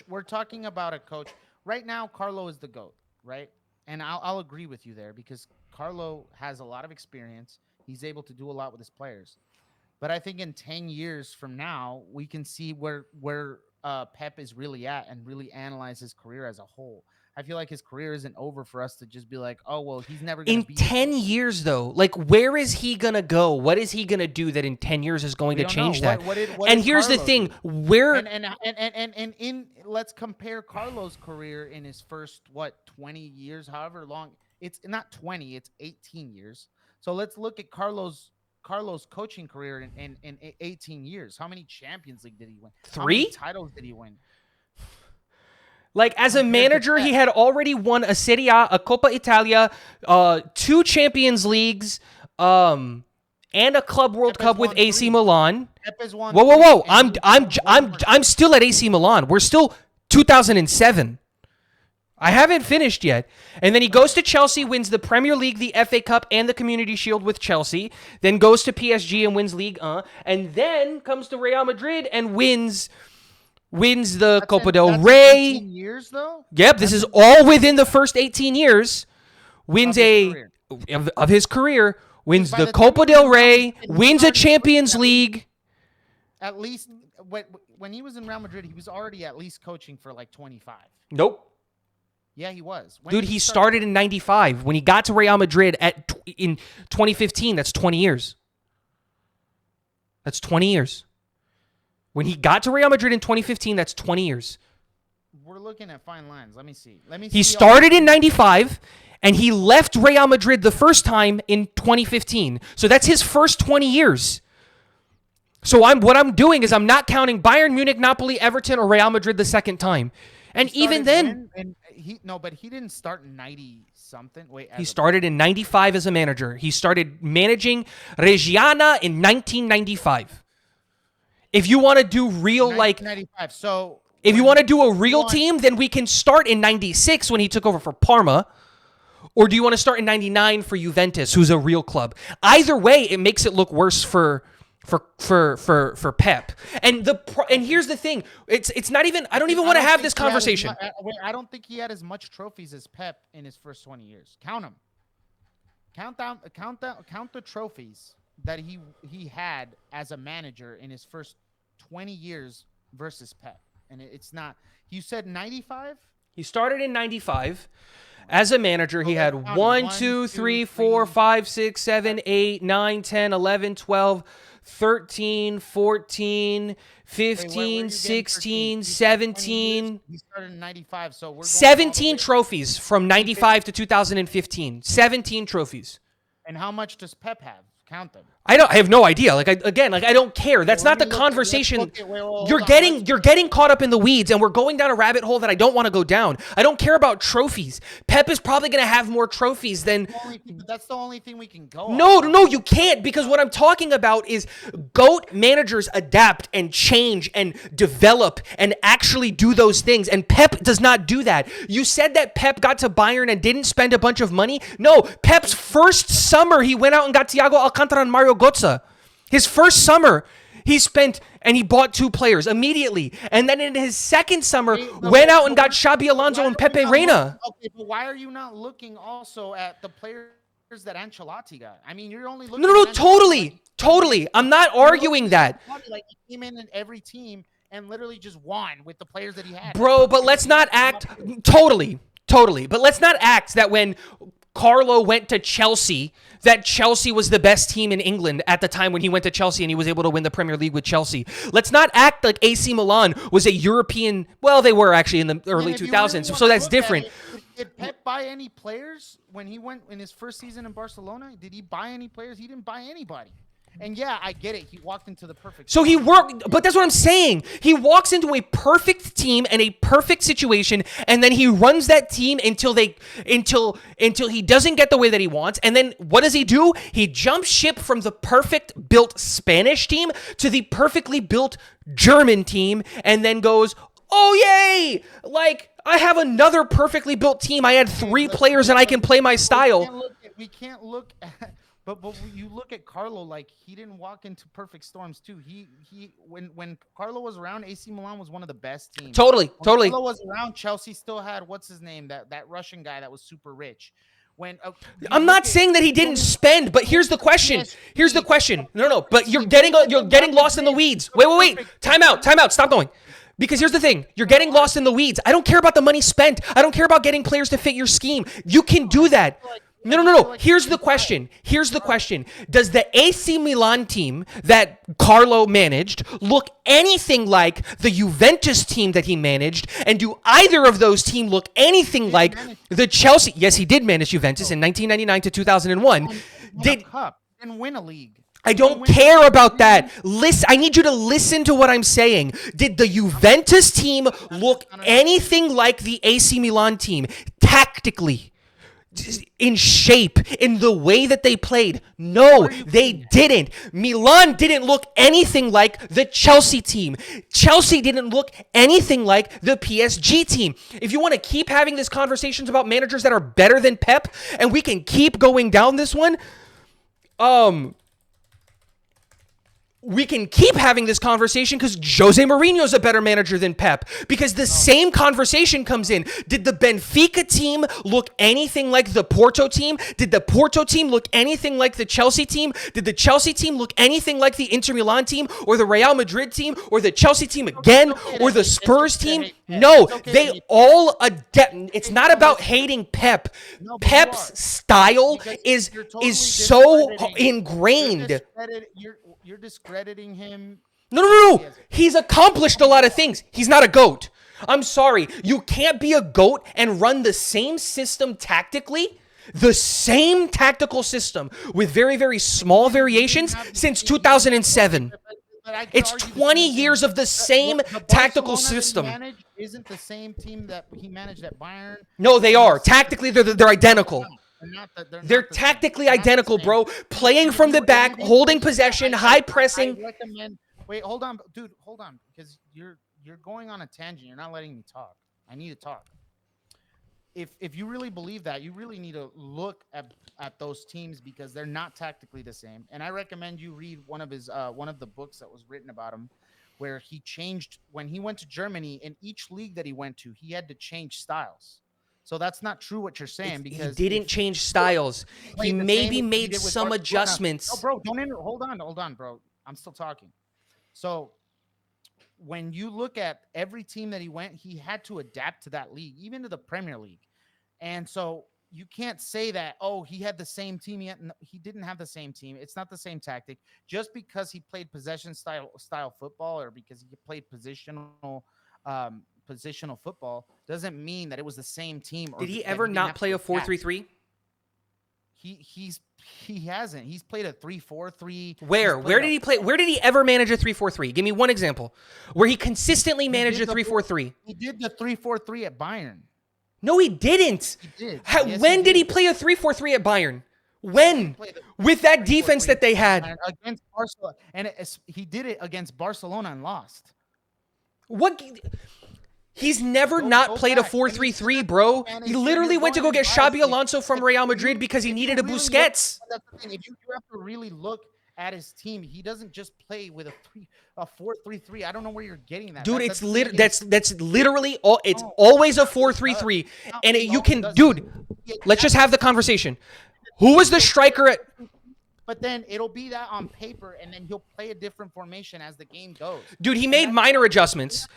We're talking about a coach. Right now, Carlo is the GOAT, right? And I'll agree with you there because Carlo has a lot of experience. He's able to do a lot with his players. But I think in 10 years from now, we can see where Pep is really at and really analyze his career as a whole. I feel like his career isn't over for us to just be like, oh, well, he's never going to be. In 10 years, though, like, where is he going to go? What is he going to do that in 10 years is going to change that? What and did here's the Carlo thing. do? Where let's compare Carlo's career in his first, 20 years, however long. It's not 20, it's 18 years. So let's look at Carlos' coaching career in 18 years. How many Champions League did he win? How many 3? titles did he win? Like, as a Compared to manager, Pep. he had already won a Serie A, a Coppa Italia, 2 Champions Leagues, and a Club World Pep has Cup with won AC 3. Milan. Pep has won Whoa, whoa, 3, whoa! and he won 1. I'm still at AC Milan. We're still 2007. I haven't finished yet. And then he goes to Chelsea, wins the Premier League, the FA Cup, and the Community Shield with Chelsea. Then goes to PSG and wins Ligue 1. And then comes to Real Madrid and wins the Copa del That's Rey. 18 years though. Yep, this is all within the first 18 years. Wins of his career. Wins By the the time Copa he del was in Real Rey. Madrid, he Wins a already Champions played League. At least when he was in Real Madrid, he was already at least coaching for like 25. Nope. Yeah, he was. When Dude, did he started in 95. When he got to Real Madrid in 2015, that's 20 years. That's 20 years. When he got to Real Madrid in 2015, that's 20 years. We're looking at fine lines. Let me see. He started in 95, and he left Real Madrid the first time in 2015. So that's his first 20 years. So what I'm doing is I'm not counting Bayern Munich, Napoli, Everton, or Real Madrid the second time. And even then, but he didn't start in 90 something. Wait, he started in 95 as a manager. He started managing Reggiana in 1995. If you want to do real, like, 95. So if you want to do a real team, then we can start in 96 when he took over for Parma. Or do you want to start in 99 for Juventus, who's a real club? Either way, it makes it look worse for Pep. And here's the thing. It's not even, I don't even want to have this conversation. I don't think he had as much trophies as Pep in his first 20 years. Count them. Count the trophies that he had as a manager in his first 20 years versus Pep. And it's not, you said 95? He started in 95. As a manager, he had 1, 2, 3, 4, 5, 6, 7, 8, 9, 10, 11, 12, 13, 14, 15, 16, 17. He started in 95, so we're going 17 trophies from 95 to 2015. 17 trophies. And how much does Pep have? Count them. I have no idea. I don't care. That's not the conversation. You're getting caught up in the weeds, and we're going down a rabbit hole that I don't want to go down. I don't care about trophies. Pep is probably going to have more trophies than. That's the only thing we can go. No, you can't, because what I'm talking about is GOAT managers adapt and change and develop and actually do those things, and Pep does not do that. You said that Pep got to Bayern and didn't spend a bunch of money. No, Pep's first summer he went out and got Thiago Alcantara and Mario Götze. His first summer, he spent and he bought 2 players immediately. And then in his second summer, went out and got Xabi Alonso and Pepe Reina. Okay, but why are you not looking also at the players that Ancelotti got? I mean, you're only looking No, at totally. I'm not arguing that. Like, he came in every team and literally just won with the players that he had. Bro, but let's not act totally. But let's not act that when Carlo went to Chelsea, that Chelsea was the best team in England at the time when he went to Chelsea and he was able to win the Premier League with Chelsea. Let's not act like AC Milan was a European. Well, they were actually in the early 2000s, so that's different. Did Pep buy any players when he went in his first season in Barcelona? Did he buy any players? He didn't buy anybody. And yeah, I get it. He walked into the perfect. So he worked, but that's what I'm saying. He walks into a perfect team and a perfect situation, and then he runs that team until he doesn't get the way that he wants. And then what does he do? He jumps ship from the perfect built Spanish team to the perfectly built German team, and then goes, "Oh yay! Like, I have another perfectly built team. I had 3 players and I can play my style." We can't look at. But you look at Carlo, like, he didn't walk into perfect storms too. When Carlo was around, AC Milan was one of the best teams. Totally. Carlo was around, Chelsea still had, what's his name, that Russian guy that was super rich. I'm not saying that he didn't spend, but here's the question. No, but you're getting lost in the weeds. Wait. Time out. Stop going. Because here's the thing. You're getting lost in the weeds. I don't care about the money spent. I don't care about getting players to fit your scheme. You can do that. No. Here's the question. Does the AC Milan team that Carlo managed look anything like the Juventus team that he managed? And do either of those teams look anything like the Chelsea? Yes, he did manage Juventus in 1999 to 2001. Did cup and win a league? I don't care about that. Listen, I need you to listen to what I'm saying. Did the Juventus team look anything like the AC Milan team tactically? In shape, in the way that they played? No, they didn't. Milan didn't look anything like the Chelsea team. Chelsea didn't look anything like the PSG team. If you want to keep having these conversations about managers that are better than Pep, and we can keep going down this one, we can keep having this conversation because Jose Mourinho is a better manager than Pep. Because the same conversation comes in. Did the Benfica team look anything like the Porto team? Did the Porto team look anything like the Chelsea team? Did the Chelsea team look anything like the Inter Milan team or the Real Madrid team or the Chelsea team again or the Spurs team? No, they all adapt. It's not about hating Pep. Pep's style is so ingrained. You're discrediting him. No. He's accomplished a lot of things. He's not a GOAT. I'm sorry. You can't be a GOAT and run the same system tactically, the same tactical system with very, very small variations since 2007. It's 20 years of the same tactical system. Isn't the same team that he managed at Bayern? No, they are. Tactically, they're identical. They're tactically identical, bro. Playing from the back, holding possession, high pressing. Wait, hold on, dude. Hold on, because you're going on a tangent. You're not letting me talk. I need to talk. If you really believe that, you really need to look at those teams because they're not tactically the same. And I recommend you read one of the books that was written about him, where he changed when he went to Germany. In each league that he went to, he had to change styles. So that's not true what you're saying because he didn't change styles. He maybe made some adjustments. Oh, bro, hold on, bro. I'm still talking. So when you look at every team that he went, he had to adapt to that league, even to the Premier League. And so you can't say that, oh, he had the same team yet. No, he didn't have the same team. It's not the same tactic. Just because he played possession style football or because he played positional football doesn't mean that it was the same team. Did he ever not play a 4-3-3? He hasn't. He's played a 3-4-3. Where did he play? Where did he ever manage a 3-4-3? Give me one example where he consistently managed a 3-4-3. He did the 3-4-3 at Bayern. No, he didn't. He did. When did he play a 3-4-3 at Bayern? When? With that defense that they had against Barcelona, and he did it against Barcelona and lost. What? He's never not played a 4-3-3, bro. He literally went to go get Xabi Alonso from Real Madrid because he needed a Busquets. That's the thing. If you have to really look at his team, he doesn't just play with a 4-3-3. I don't know where you're getting that. Dude, that's literally all. It's always a 4-3-3, and you can, dude. Let's just have the conversation. Who was the striker at? But then it'll be that on paper, and then he'll play a different formation as the game goes. Dude, he made minor adjustments.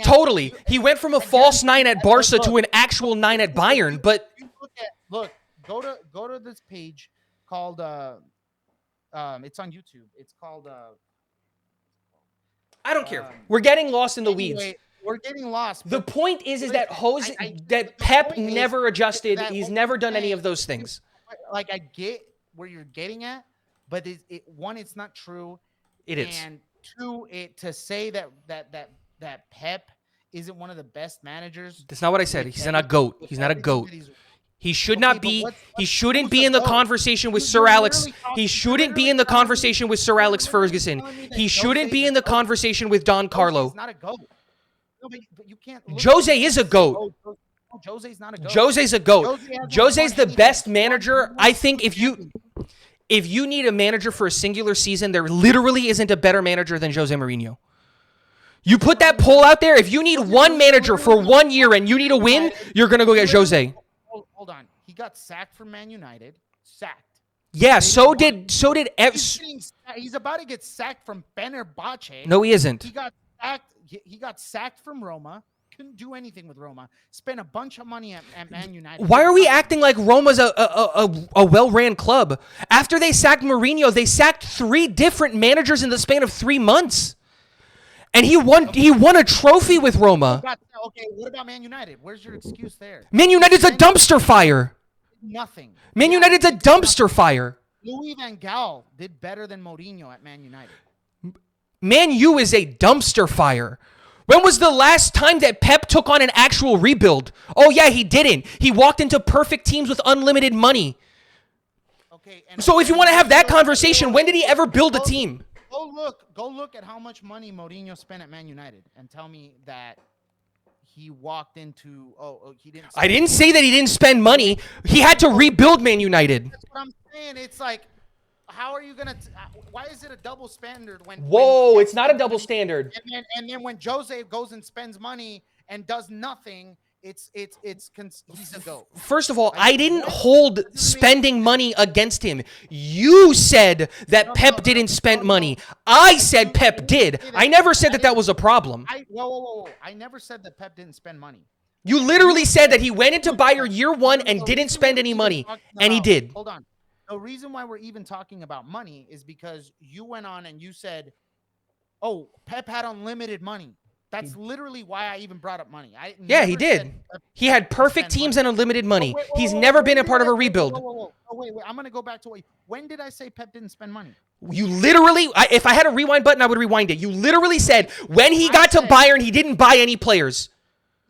Totally. He went from a false 9 at Barca to an actual 9 at Bayern. But look, go to this page called it's on YouTube. It's called I don't care. We're getting lost in the weeds. We're getting lost. The point is that Pep never adjusted. He's never done any of those things. Like, I get where you're getting at, but one, it's not true. It is. And two, to say that Pep isn't one of the best managers. That's not what I said. He's not a GOAT. He's not a GOAT. He should not be. He shouldn't be in the conversation with Sir Alex. He shouldn't be in the conversation with Sir Alex Ferguson. He shouldn't be in the conversation with Don Carlo. He's not a GOAT. No, but you can't. Jose is a GOAT. Jose's not a GOAT. Jose's a GOAT. Jose's the best manager. I think if you need a manager for a singular season, there literally isn't a better manager than Jose Mourinho. You put that poll out there. If you need one manager for 1 year and you need a win, you're gonna go get Jose. Hold on. He got sacked from Man United. Sacked. Yeah. So did. He's about to get sacked from Fenerbahce. No, he isn't. He got sacked from Roma. couldn't do anything with Roma. Spent a bunch of money at Man United. Why are we acting like Roma's a well-ran club? After they sacked Mourinho, they sacked 3 different managers in the span of 3 months. And he won a trophy with Roma. Okay, what about Man United? Where's your excuse there? Man United's a dumpster fire. Nothing. Man United's a dumpster fire. Louis van Gaal did better than Mourinho at Man United. Man U is a dumpster fire. When was the last time that Pep took on an actual rebuild? Oh, yeah, he didn't. He walked into perfect teams with unlimited money. Okay. So if you want to have that conversation, when did he ever build a team? Go look at how much money Mourinho spent at Man United and tell me that he walked into he didn't. I didn't say that he didn't spend money. He had to rebuild Man United. That's what I'm saying. It's like, how are you gonna? Why is it a double standard when? Whoa, it's not a double standard. And then when Jose goes and spends money and does nothing, he's a goat. First of all, I didn't hold spending money against him. You said that Pep didn't spend money. I said Pep did. I never said that was a problem. Whoa. I never said that Pep didn't spend money. You literally said that he went into Bayern year 1 and didn't spend any money, and he did. Hold on. The reason why we're even talking about money is because you went on and you said, "Oh, Pep had unlimited money." That's literally why I even brought up money. Yeah, he did. He had perfect teams and unlimited money. He's never been a part of a rebuild. Wait. I'm going to go back to when did I say Pep didn't spend money? You literally, if I had a rewind button, I would rewind it. You literally said when he got to Bayern, he didn't buy any players.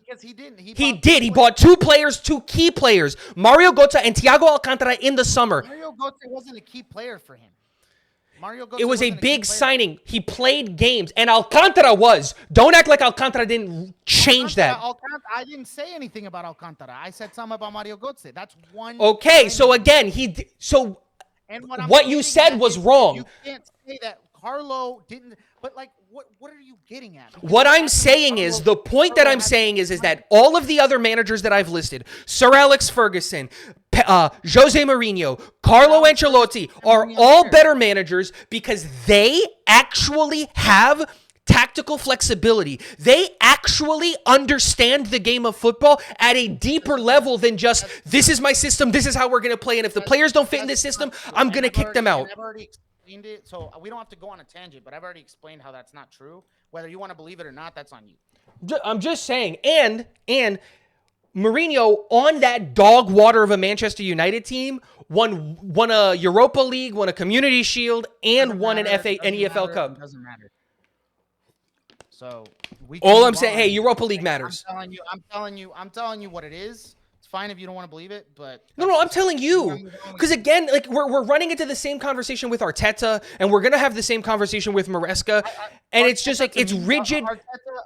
Because he didn't. He did. He bought 2 players, 2 key players, Mario Götze and Thiago Alcantara in the summer. Mario Götze wasn't a key player for him. It was a big signing. He played games, and Alcantara was. Don't act like Alcantara didn't change that. I didn't say anything about Alcantara. I said something about Mario Götze. That's one. Okay, so again, what you said was wrong. You can't say that Carlo didn't. But like, what are you getting at? What I'm saying is, the point that I'm saying is that all of the other managers that I've listed, Sir Alex Ferguson, Jose Mourinho, Carlo Ancelotti, are all better managers because they actually have tactical flexibility. They actually understand the game of football at a deeper level than just, this is my system, this is how we're going to play, and if the players don't fit in this system, I'm going to kick them out. I've already explained it, so we don't have to go on a tangent, but I've already explained how that's not true. Whether you want to believe it or not, that's on you. I'm just saying, and Mourinho, on that dog water of a Manchester United team, won a Europa League, won a Community Shield, and won an EFL Cup. Doesn't matter. So all I'm saying, hey, Europa League matters. I'm telling you what it is. It's fine if you don't want to believe it, but no, I'm telling you, because again, like we're running into the same conversation with Arteta, and we're gonna have the same conversation with Maresca, and it's just like it's rigid.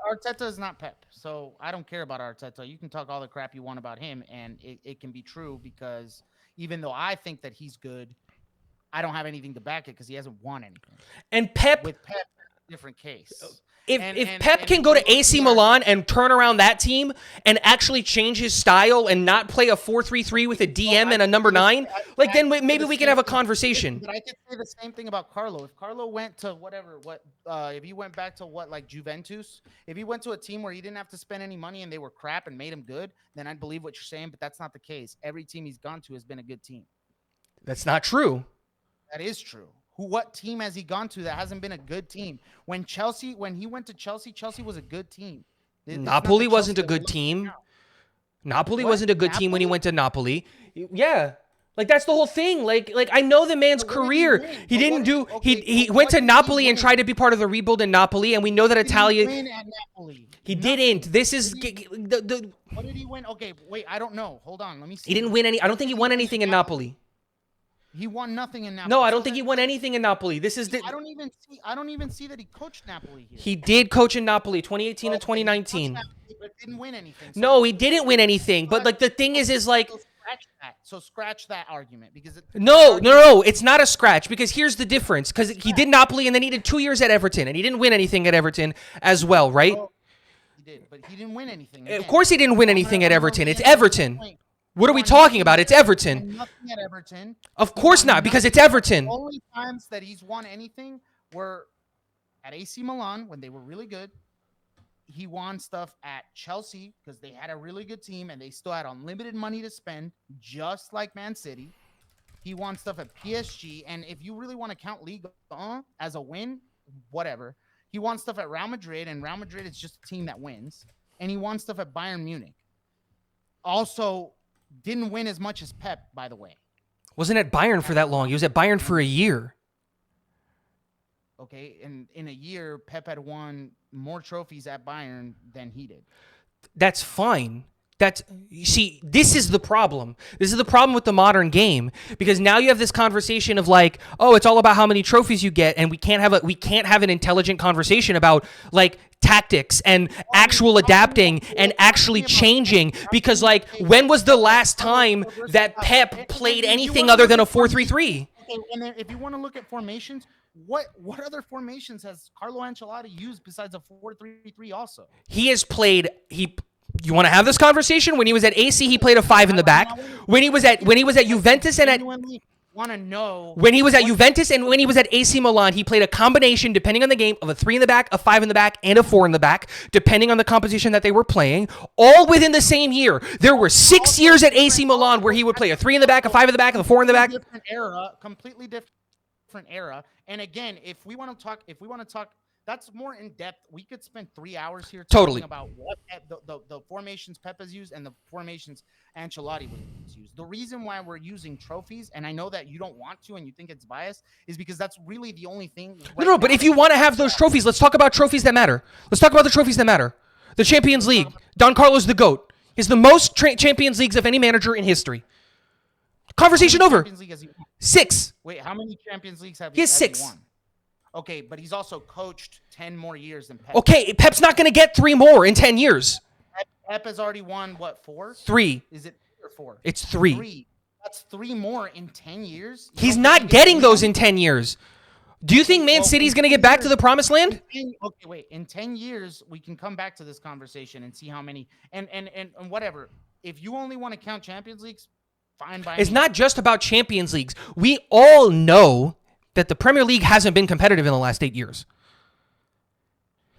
Arteta is not Pep, so I don't care about Arteta. You can talk all the crap you want about him, and it can be true because even though I think that he's good, I don't have anything to back it because he hasn't won anything. And with Pep, different case. If Pep can go to AC Milan and turn around that team and actually change his style and not play a 4-3-3 with a DM and a number 9, like then maybe we can have a conversation. But I could say the same thing about Carlo. If Carlo went to if he went back to like Juventus, if he went to a team where he didn't have to spend any money and they were crap and made him good, then I'd believe what you're saying. But that's not the case. Every team he's gone to has been a good team. That's not true. That is true. What team has he gone to that hasn't been a good team? When he went to Chelsea, Chelsea was a good team. Napoli wasn't a good team. Napoli wasn't a good team when he went to Napoli. Yeah. Like that's the whole thing. Like I know the man's career. He didn't do he went to Napoli and tried to be part of the rebuild in Napoli, and we know that Italia win at Napoli. He didn't. This is what did he win? Okay, wait, I don't know. Hold on, let me see. He didn't win any. I don't think he won anything in Napoli. He won nothing in Napoli. No, I don't think he won anything in Napoli. This is I don't even see that he coached Napoli here. He did coach in Napoli 2018 to 2019. But didn't win anything. No, he didn't win anything. But like the thing is like scratch that argument because No, it's not a scratch because here's the difference because he did Napoli and then he did 2 years at Everton and he didn't win anything at Everton as well, right? He did, but he didn't win anything. Of course he didn't win anything at Everton. It's Everton. What are we talking about? It's Everton. Nothing at Everton. Of course not, because it's Everton. The only times that he's won anything were at AC Milan when they were really good, He won stuff at Chelsea because they had a really good team and they still had unlimited money to spend, just like Man City. He won stuff at PSG, and if you really want to count Ligue 1 as a win, whatever. He won stuff at Real Madrid, and Real Madrid is just a team that wins. And he won stuff at Bayern Munich. Also, didn't win as much as Pep, by the way. Wasn't at Bayern for that long. He was at Bayern for a year. Okay, and in a year, Pep had won more trophies at Bayern than he did. That's fine. You see, this is the problem. This is the problem with the modern game, because now you have this conversation of like, oh, it's all about how many trophies you get, and we can't have an intelligent conversation about like tactics and actual adapting and actually changing. Because like, when was the last time that Pep played anything other than a 4-3-3? Okay, and then if you want to look at formations, what other formations has Carlo Ancelotti used besides a 4-3-3 also? He has played You want to have this conversation? When he was at AC, he played a 5 in the back. When he was at Juventus and at want to know when he was at Juventus and when he was at AC Milan, he played a combination, depending on the game, of a 3 in the back, a 5 in the back, and a 4 in the back, depending on the competition that they were playing, all within the same year. There were 6 years at AC Milan where he would play a 3 in the back, a 5 in the back, and a 4 in the back. Completely different era. And again, if we want to talk, that's more in depth. We could spend 3 hours here talking about what the formations Pep has used and the formations Ancelotti was used. The reason why we're using trophies, and I know that you don't want to and you think it's biased, is because that's really the only thing. No, but if you want to have those trophies, let's talk about trophies that matter. Let's talk about the trophies that matter. The Champions League. Don Carlos the GOAT. He's the most Champions Leagues of any manager in history. Conversation over. 6. Wait, how many Champions Leagues have he has 6? He won? Okay, but he's also coached 10 more years than Pep. Okay, Pep's not going to get 3 more in 10 years. Pep has already won, 4? 3. Is it 3 or 4? It's 3. 3. That's 3 more in 10 years? He's not getting those in 10 years. Do you think Man City's going to get back to the promised land? Okay, wait. In 10 years, we can come back to this conversation and see how many. And whatever. If you only want to count Champions Leagues, fine by me. It's not just about Champions Leagues. We all know that the Premier League hasn't been competitive in the last 8 years.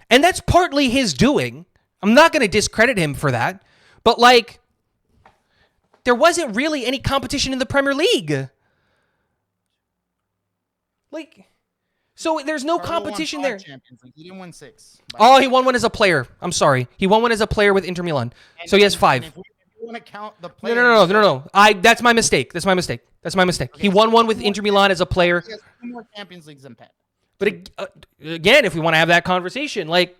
And that's partly his doing. I'm not going to discredit him for that. But, like, there wasn't really any competition in the Premier League. Like, so there's no competition there. He didn't win 6. Oh, he won one as a player. I'm sorry. He won one as a player with Inter Milan. So he has 5. If we want to count the players, No. That's my mistake. Okay, he won one with Inter Milan as a player. He has 2 more Champions Leagues than Pep. But again, if we want to have that conversation, like,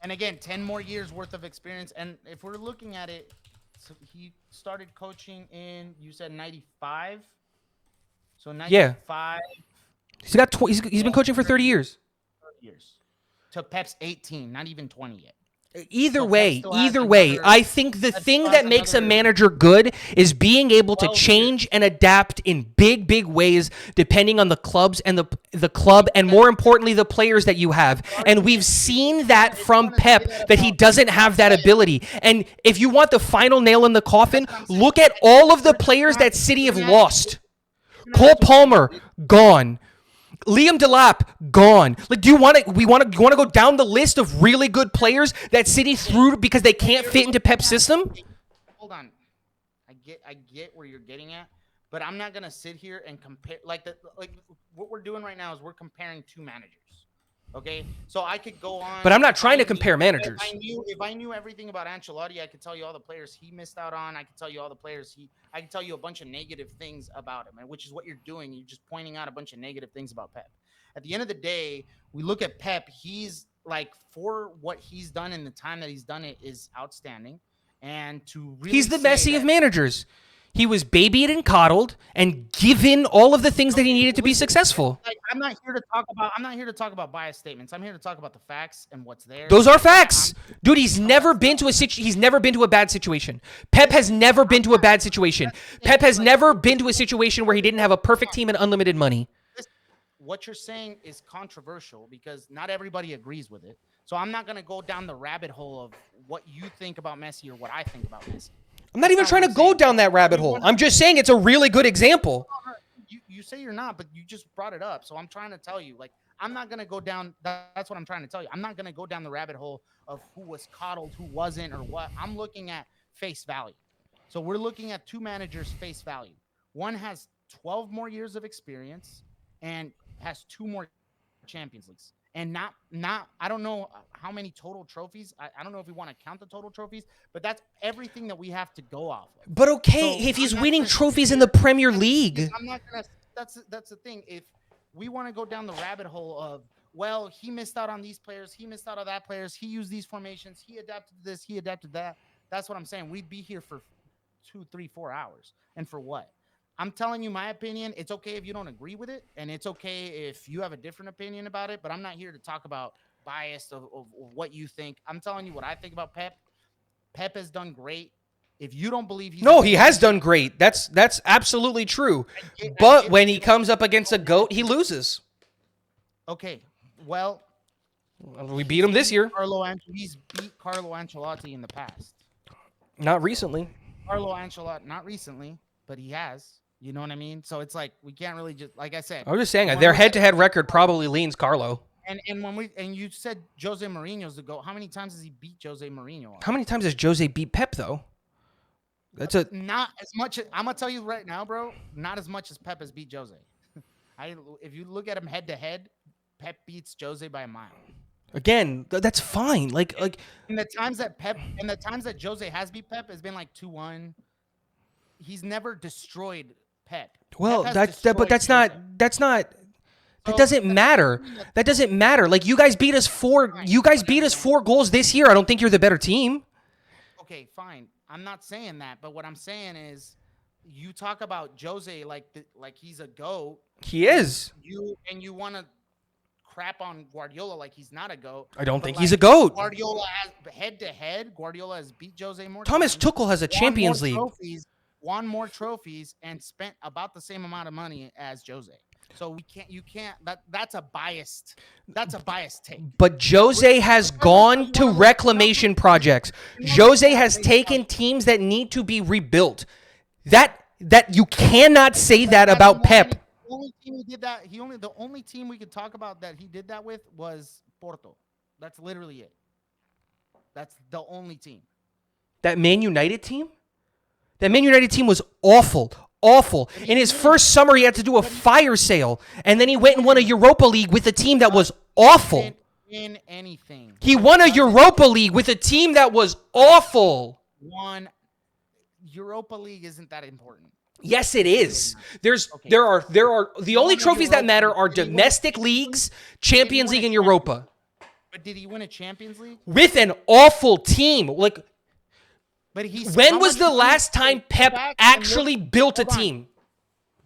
and again, 10 more years worth of experience. And if we're looking at it, so he started coaching in, you said 95. So 95. Yeah. He's been coaching for 30 years. 30 years. To Pep's 18, not even 20 yet. Either way, I think the thing that makes a manager good is being able to change and adapt in big ways depending on the clubs and the club, and more importantly, the players that you have. And we've seen that from Pep, that he doesn't have that ability. And if you want the final nail in the coffin, look at all of the players that City have lost. Cole Palmer, gone. Liam Delap, gone. Like, we want to go down the list of really good players that City threw because they can't fit into Pep's system? Hold on. I get where you're getting at, but I'm not gonna sit here and compare like what we're doing right now is we're comparing 2 managers. Okay, so I could go on. But I'm not trying to compare managers. If I knew everything about Ancelotti, I could tell you all the players he missed out on. I could tell you all the players I could tell you a bunch of negative things about him, which is what you're doing. You're just pointing out a bunch of negative things about Pep. At the end of the day, we look at Pep. He's like, for what he's done in the time that he's done it is outstanding. And to really, he's the Messi of managers. He was babied and coddled and given all of the things that he needed to be successful. I'm not here to talk about biased statements. I'm here to talk about the facts and what's there. Those are facts. Dude, he's never been to a bad situation. Pep has never been to a bad situation. Pep has never been to a situation where he didn't have a perfect team and unlimited money. What you're saying is controversial because not everybody agrees with it. So I'm not going to go down the rabbit hole of what you think about Messi or what I think about Messi. I'm not even trying to go down that rabbit hole. I'm just saying it's a really good example. You say you're not, but you just brought it up. So I'm trying to tell you, like, I'm not gonna go down. That's what I'm trying to tell you. I'm not gonna go down the rabbit hole of who was coddled, who wasn't, or what. I'm looking at face value. So we're looking at two managers face value. One has 12 more years of experience and has 2 more Champions Leagues. And not I don't know how many total trophies. I don't know if we want to count the total trophies, but that's everything that we have to go off of. But okay, So if he's I'm not winning gonna trophies sit in the here- Premier League. I'm not gonna. That's the thing. If we want to go down the rabbit hole of, well, he missed out on these players, he missed out on that players, he used these formations, he adapted this, he adapted that. That's what I'm saying. We'd be here for 2, 3, 4 hours, and for what? I'm telling you my opinion. It's okay if you don't agree with it, and it's okay if you have a different opinion about it. But I'm not here to talk about bias of what you think. I'm telling you what I think about Pep. Pep has done great. If you don't believe he's No, he has done great. That's absolutely true. But when he comes up against a GOAT, he loses. Okay, well, We beat him this year. He's beat Carlo Ancelotti in the past. Not recently. Carlo Ancelotti, not recently, but he has. You know what I mean? So it's like we can't really just, like I said. I was just saying, their head-to-head record probably leans Carlo. And when you said Jose Mourinho's the GOAT, how many times has he beat Jose Mourinho? How many times has Jose beat Pep, though? Not as much. I'm gonna tell you right now, bro. Not as much as Pep has beat Jose. If you look at him head to head, Pep beats Jose by a mile. Again, that's fine. Like and the times that Jose has beat Pep has been like 2-1. He's never destroyed Pep. well, Pep has that's destroyed but that's Jose. not. That So doesn't matter. That doesn't matter. Like you guys beat us 4. You guys beat us 4 goals this year. I don't think you're the better team. Okay, fine. I'm not saying that, but what I'm saying is, you talk about Jose like he's a GOAT. He is. You want to crap on Guardiola like he's not a GOAT. I don't but think like, he's a GOAT. Guardiola has head to head. Guardiola has beat Jose more. Thomas times, Tuchel has a Champions League. Won more trophies, and spent about the same amount of money as Jose. So you can't. That's a biased take. But Jose has gone to reclamation projects. Jose has taken teams that need to be rebuilt. That you cannot say that about Pep. The only team he did that. The only team we could talk about that he did that with was Porto. That's literally it. That's the only team. That Man United team? That Man United team was awful. Awful. In his first summer, he had to do a fire sale, and then he went and won a Europa League with a team that was awful. Didn't win anything. He won a Europa League with a team that was awful. One Europa League isn't that important. Yes, it is. There are the only trophies that matter are domestic leagues, Champions League, and Europa. But did he win a Champions League? With an awful team. Like, But when was the last time Pep actually built a team?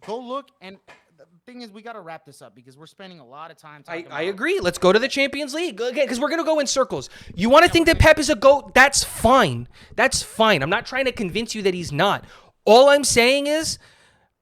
Go look, and the thing is, we got to wrap this up because we're spending a lot of time talking I agree. Let's go to the Champions League again because we're going to go in circles. You want to think that Pep is a GOAT? That's fine. That's fine. I'm not trying to convince you that he's not. All I'm saying is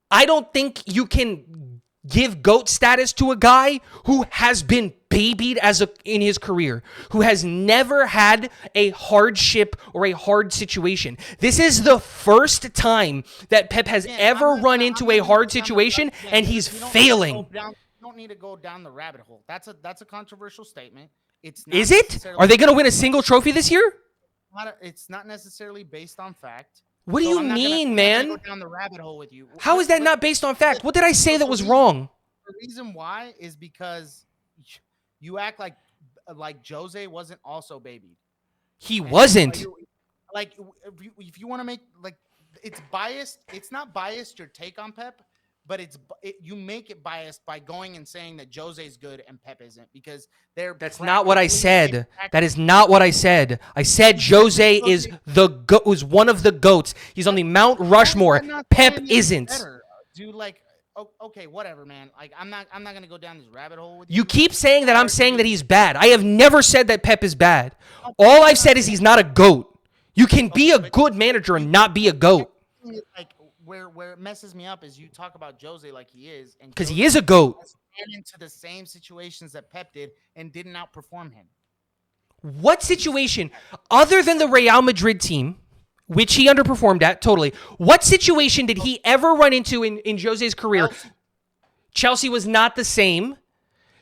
I don't think you can give GOAT status to a guy who has been babied in his career, who has never had a hardship or a hard situation. This is the first time that Pep has ever run into a hard situation, and he's failing. You don't need to go down the rabbit hole. That's a controversial statement. Is it? Are they going to win a single trophy this year? It's not necessarily based on fact. What do you mean, man? I'm not gonna go down the rabbit hole with you. How is that not based on fact? What did I say that was wrong? The reason why is because you act like Jose wasn't also babied. He wasn't. Like, if you want to make, like, it's biased. It's not biased your take on Pep, but you make it biased by going and saying that Jose's good and Pep isn't, because that's not what I said. That is not what I said. I said Jose is was one of the GOATs. He's on the Mount Rushmore. Pep isn't. Dude, like, okay, whatever, man. Like, I'm not gonna go down this rabbit hole with you. You keep saying that I'm saying that he's bad. I have never said that Pep is bad. All I've said is he's not a GOAT. You can be a good manager and not be a GOAT. Like, where it messes me up is you talk about Jose like he is, and because he is a GOAT. Ran into the same situations that Pep did and didn't outperform him. What situation, other than the Real Madrid team, which he underperformed at totally, what situation did he ever run into in Jose's career? Chelsea was not the same.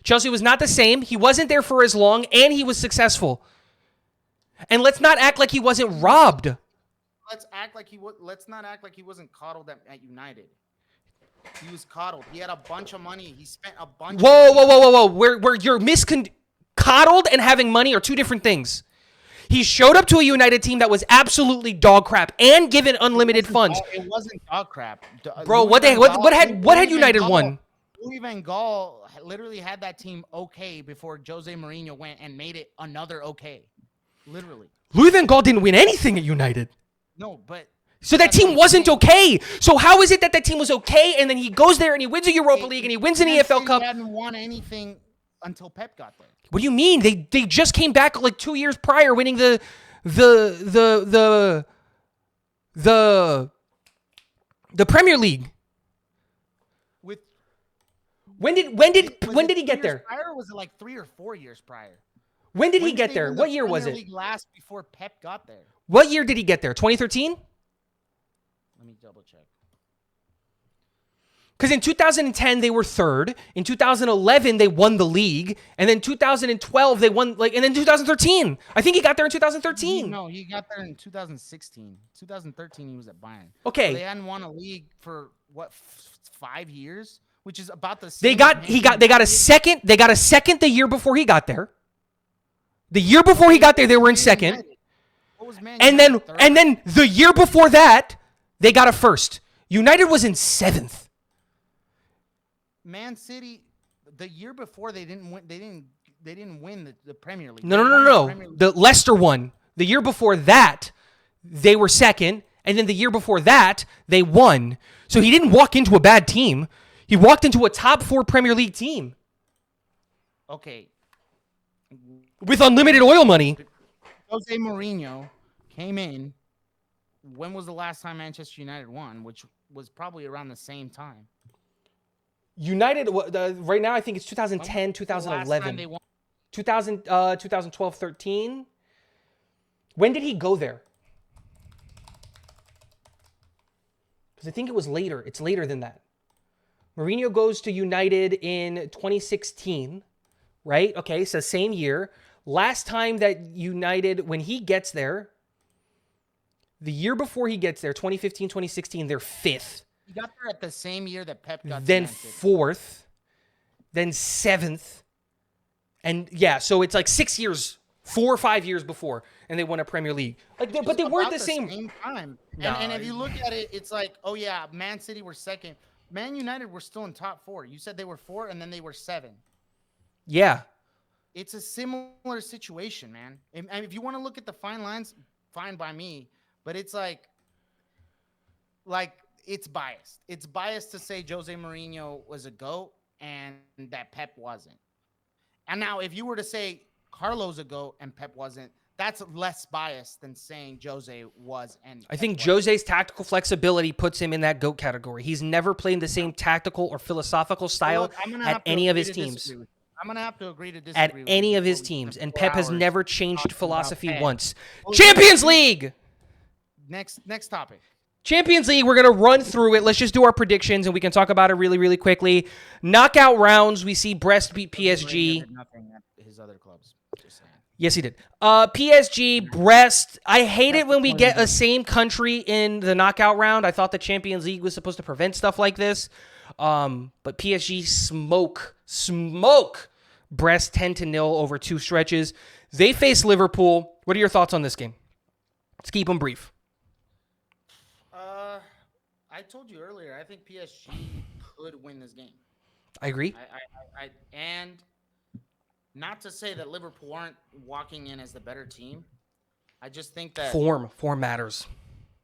Chelsea was not the same. He wasn't there for as long, and he was successful. And let's not act like he wasn't robbed. Let's not act like he wasn't coddled at United. He was coddled. He had a bunch of money. He spent a bunch. Whoa! Where you're coddled and having money are two different things. He showed up to a United team that was absolutely dog crap and given unlimited funds. It wasn't dog crap, bro. What had United won? Louis van Gaal literally had that team okay before Jose Mourinho went and made it another okay. Literally. Louis van Gaal didn't win anything at United. No, but so that team wasn't okay. So how is it that team was okay and then he goes there and he wins a Europa League and he wins an EFL Cup? He hadn't won anything until Pep got there. What do you mean? They just came back like 2 years prior, winning the Premier League. With when did he get there? Prior, or was it like 3 or 4 years prior? When did he get there? What year was it? League last before Pep got there. What year did he get there? 2013? Let me double check. Because in 2010 they were third. In 2011 they won the league, and then 2012 they won and then 2013. I think he got there in 2013. No, he got there in 2016. 2013 he was at Bayern. Okay, so they hadn't won a league for what 5 years, which is about the same. They got a second. They got a second the year before he got there. The year before he got there, they were in second. And then the year before that, they got a first. United was in 7th. Man City, the year before they didn't win. They didn't win the Premier League. No. The Leicester won. The year before that, they were second, and then the year before that, they won. So he didn't walk into a bad team. He walked into a top 4 Premier League team. Okay. With unlimited oil money. Jose Mourinho came in. When was the last time Manchester United won? Which was probably around the same time. United, right now, I think it's 2010, 2011. 2012, 13. When did he go there? Because I think it was later. It's later than that. Mourinho goes to United in 2016, right? Okay, so same year. Last time that United, when he gets there, the year before he gets there, 2015, 2016, they're 5th. He got there at the same year that Pep got then 4th, then 7th. And yeah, so it's like 6 years, 4 or 5 years before, and they won a Premier League. But they weren't the same time. And if you look at it, it's like, oh yeah, Man City were second. Man United were still in top 4. You said they were 4 and then they were 7. Yeah. It's a similar situation, man. And if you want to look at the fine lines, fine by me. But it's like it's biased. It's biased to say Jose Mourinho was a GOAT and that Pep wasn't. And now if you were to say Carlo's a GOAT and Pep wasn't, that's less biased than saying Jose was. And I think Jose's tactical flexibility puts him in that GOAT category. He's never played the same tactical or philosophical style at any of his teams. I'm going to have to agree to At disagree. any of his teams. And Pep has never changed philosophy once. Champions League! Next topic. Champions League, we're going to run through it. Let's just do our predictions, and we can talk about it really, really quickly. Knockout rounds, we see Brest beat PSG. Nothing at his other clubs. Just saying. Yes, he did. PSG, Brest. I hate it when we get a same country in the knockout round. I thought the Champions League was supposed to prevent stuff like this. But PSG smoke Brest 10-0 over 2 stretches. They face Liverpool. What are your thoughts on this game? Let's keep them brief. I told you earlier, I think PSG could win this game. I agree. And not to say that Liverpool aren't walking in as the better team. I just think that form matters.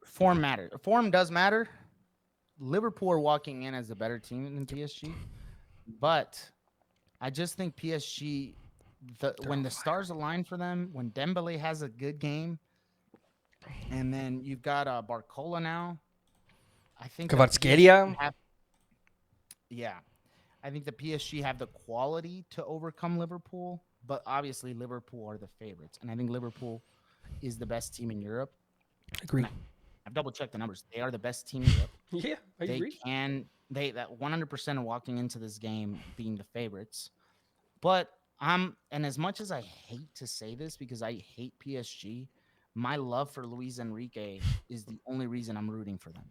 Form matters. Form does matter. Liverpool are walking in as the better team than PSG, but I just think PSG, when the stars align for them, when Dembele has a good game, and then you've got Barcola now. I think Kvaratskhelia. Yeah, I think the PSG have the quality to overcome Liverpool, but obviously Liverpool are the favorites, and I think Liverpool is the best team in Europe. Agree. I've double checked the numbers. They are the best team in Europe. Yeah, I agree. That 100% are walking into this game being the favorites. But and as much as I hate to say this because I hate PSG, my love for Luis Enrique is the only reason I'm rooting for them.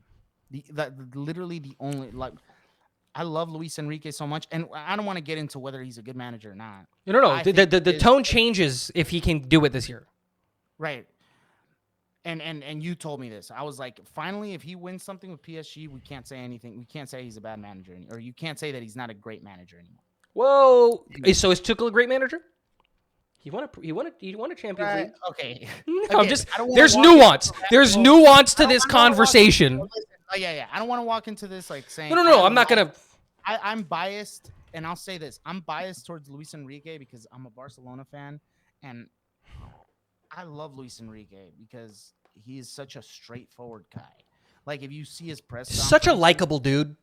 Literally the only like I love Luis Enrique so much, and I don't want to get into whether he's a good manager or not. No. I think The tone changes if he can do it this year. right. And you told me this. I was like, finally, if he wins something with PSG, we can't say anything. We can't say he's a bad manager, or you can't say that he's not a great manager anymore. Whoa! So is Tuchel a great manager? He won a Champions League. Okay. No, I'm just there's nuance. There's nuance to this conversation. Yeah. I don't want to walk into this like saying No. I'm not gonna. I'm biased, and I'll say this: I'm biased towards Luis Enrique because I'm a Barcelona fan, and I love Luis Enrique because he is such a straightforward guy. Like if you see his press, Such a likable dude.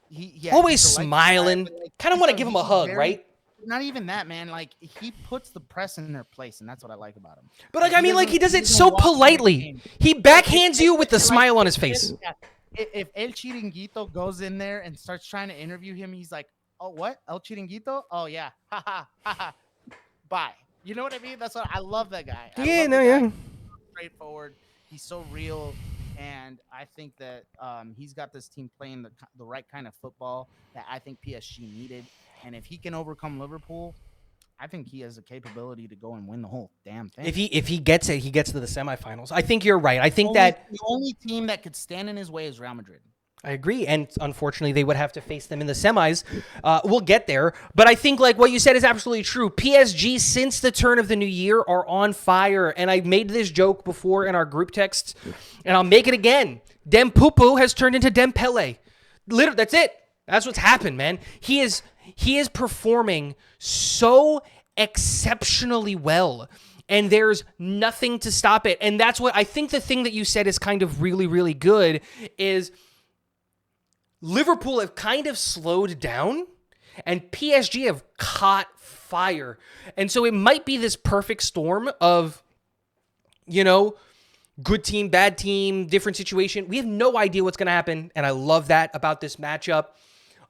Yeah, always smiling. Like, kind of want to give him a hug, right? Not even that, man. Like he puts the press in their place, and that's what I like about him. But like, I mean, like he does it so politely. He backhands you with the smile on his face. If El Chiringuito goes in there and starts trying to interview him, he's like, "Oh, what? El Chiringuito? Oh yeah, ha ha. Bye." You know what I mean? That's what I love. That guy. Yeah. Straightforward. He's so real, and I think that he's got this team playing the right kind of football that I think PSG needed. And if he can overcome Liverpool, I think he has the capability to go and win the whole damn thing. If he gets it, he gets to the semifinals. I think you're right. I think the only team that could stand in his way is Real Madrid. I agree, and unfortunately, they would have to face them in the semis. We'll get there, but I think like what you said is absolutely true. PSG, since the turn of the new year, are on fire, and I made this joke before in our group texts, and I'll make it again. Dem Pupu has turned into Dem Pele. Literally, that's it. That's what's happened, man. He is performing so exceptionally well. And there's nothing to stop it. And that's what I think the thing that you said is kind of really, really good is Liverpool have kind of slowed down and PSG have caught fire. And so it might be this perfect storm of, good team, bad team, different situation. We have no idea what's going to happen. And I love that about this matchup.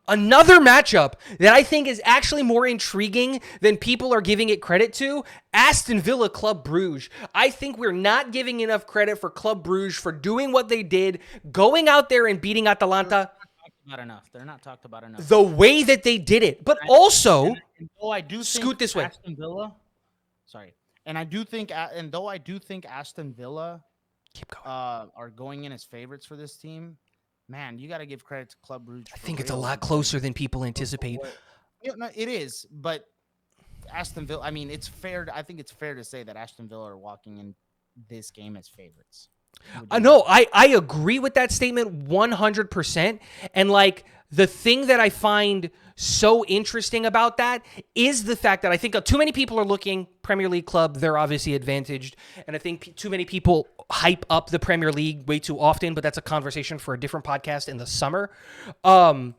Another matchup that I think is actually more intriguing than people are giving it credit to, Aston Villa Club Brugge. I think we're not giving enough credit for Club Brugge for doing what they did, going out there and beating Atalanta. They're not talked about enough. The way that they did it. But also, I do scoot this way. Aston Villa, sorry. And I do think, Aston Villa are going in as favorites for this team, man, you got to give credit to Club Brugge. I think it's a lot closer than people anticipate. No, it is, but Aston Villa, I mean, it's fair. I think it's fair to say that Aston Villa are walking in this game as favorites. No, I agree with that statement 100%. And like the thing that I find so interesting about that is the fact that I think too many people are looking Premier League club. They're obviously advantaged. And I think too many people hype up the Premier League way too often, but that's a conversation for a different podcast in the summer. But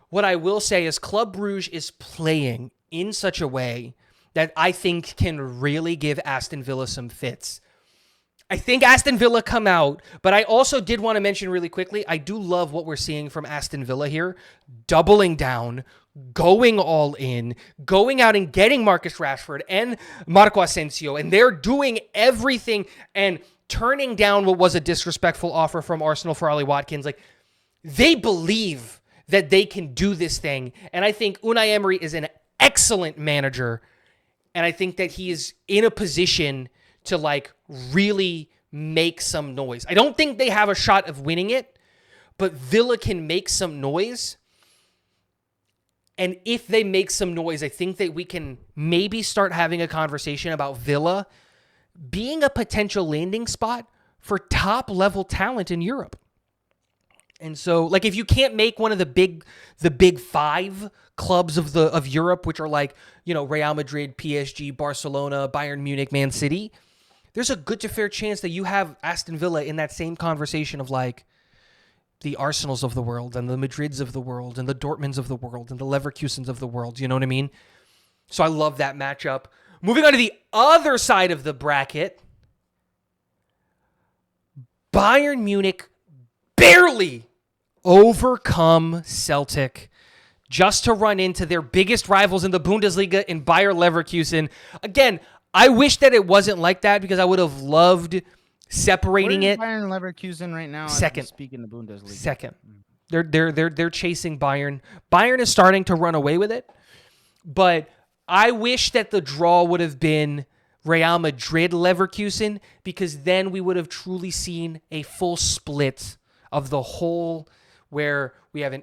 what I will say is Club Brugge is playing in such a way that I think can really give Aston Villa some fits. I think Aston Villa come out, but I also did want to mention really quickly, I do love what we're seeing from Aston Villa here, doubling down, going all in, going out and getting Marcus Rashford and Marco Asensio, and they're doing everything and turning down what was a disrespectful offer from Arsenal for Ollie Watkins. Like, they believe that they can do this thing, and I think Unai Emery is an excellent manager. And I think that he is in a position to like really make some noise. I don't think they have a shot of winning it, but Villa can make some noise. And if they make some noise, I think that we can maybe start having a conversation about Villa being a potential landing spot for top level talent in Europe. And so, like, if you can't make one of the big five clubs of Europe, which are like, Real Madrid, PSG, Barcelona, Bayern Munich, Man City, there's a good to fair chance that you have Aston Villa in that same conversation of like the Arsenals of the world and the Madrids of the world and the Dortmunds of the world and the Leverkusens of the world. You know what I mean? So I love that matchup. Moving on to the other side of the bracket, Bayern Munich barely overcome Celtic just to run into their biggest rivals in the Bundesliga in Bayer Leverkusen. Again, I wish that it wasn't like that because I would have loved separating Where is it. Bayern Leverkusen right now? Second. Speaking the Bundesliga. Second. They're chasing Bayern. Bayern is starting to run away with it, but I wish that the draw would have been Real Madrid Leverkusen because then we would have truly seen a full split of the whole where we have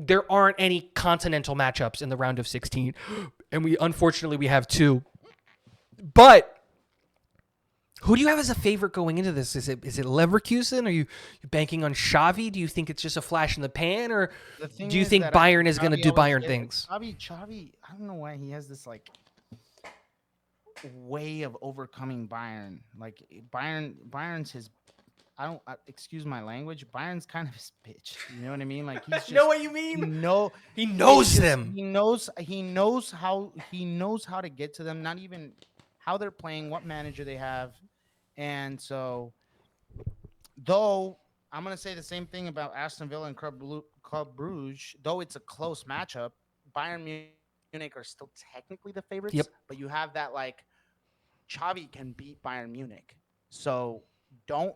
there aren't any continental matchups in the round of 16 and we unfortunately have two. But who do you have as a favorite going into this? Is it Leverkusen? Are you banking on Xavi? Do you think it's just a flash in the pan, or do you think Bayern is going to do Bayern things? Xavi, I don't know why he has this like way of overcoming Bayern. Like Bayern's his. I don't excuse my language. Bayern's kind of his bitch. You know what I mean? Like he's just. Know what you mean? He knows them. He knows how to get to them. Not even how they're playing, what manager they have. And so, though I'm going to say the same thing about Aston Villa and Club Brugge, though it's a close matchup, Bayern Munich are still technically the favorites. Yep. But you have that like Xavi can beat Bayern Munich. So don't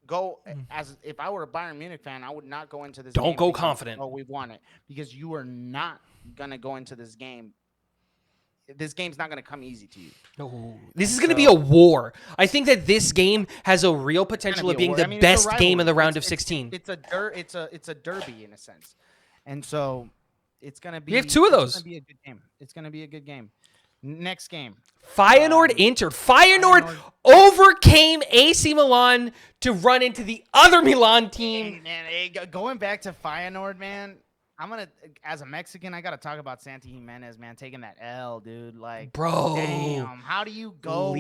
go as if I were a Bayern Munich fan, I would not go into this. Don't go confident. Oh, we won it because you are not going to go into this game. This game's not going to come easy to you. No, this is going to be a war. I think that this game has a real potential of being the best game in the round of 16. It's a derby in a sense, and so it's going to be. We have two of those. It's going to be a good game. It's going to be a good game. Next game, Feyenoord Inter. Feyenoord overcame AC Milan to run into the other Milan team. Going back to Feyenoord, man. As a Mexican, I gotta talk about Santi Jimenez, man, taking that L, dude. Like, bro, damn, how do you go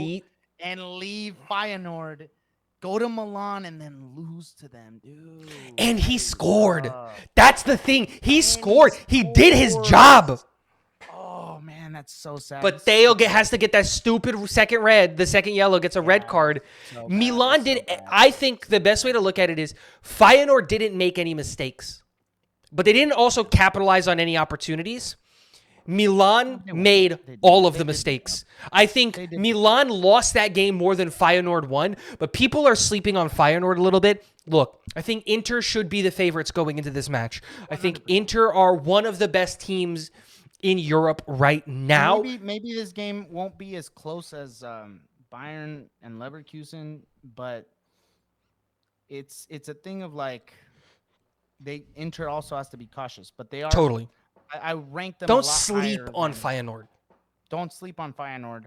and leave Feyenoord, go to Milan, and then lose to them, dude? And he scored. That's the thing. He scored. He did his job. Oh man, that's so sad. But Theo has to get that stupid second red. The second yellow gets a red card. So Milan did. So I think the best way to look at it is Feyenoord didn't make any mistakes. But they didn't also capitalize on any opportunities. Milan made all of the mistakes. I think Milan lost that game more than Feyenoord won, but people are sleeping on Feyenoord a little bit. Look, I think Inter should be the favorites going into this match. I think Inter are one of the best teams in Europe right now. Maybe this game won't be as close as Bayern and Leverkusen, but it's a thing of like Inter also has to be cautious, but they are totally. I rank them. Don't sleep on Feyenoord. Don't sleep on Feyenoord,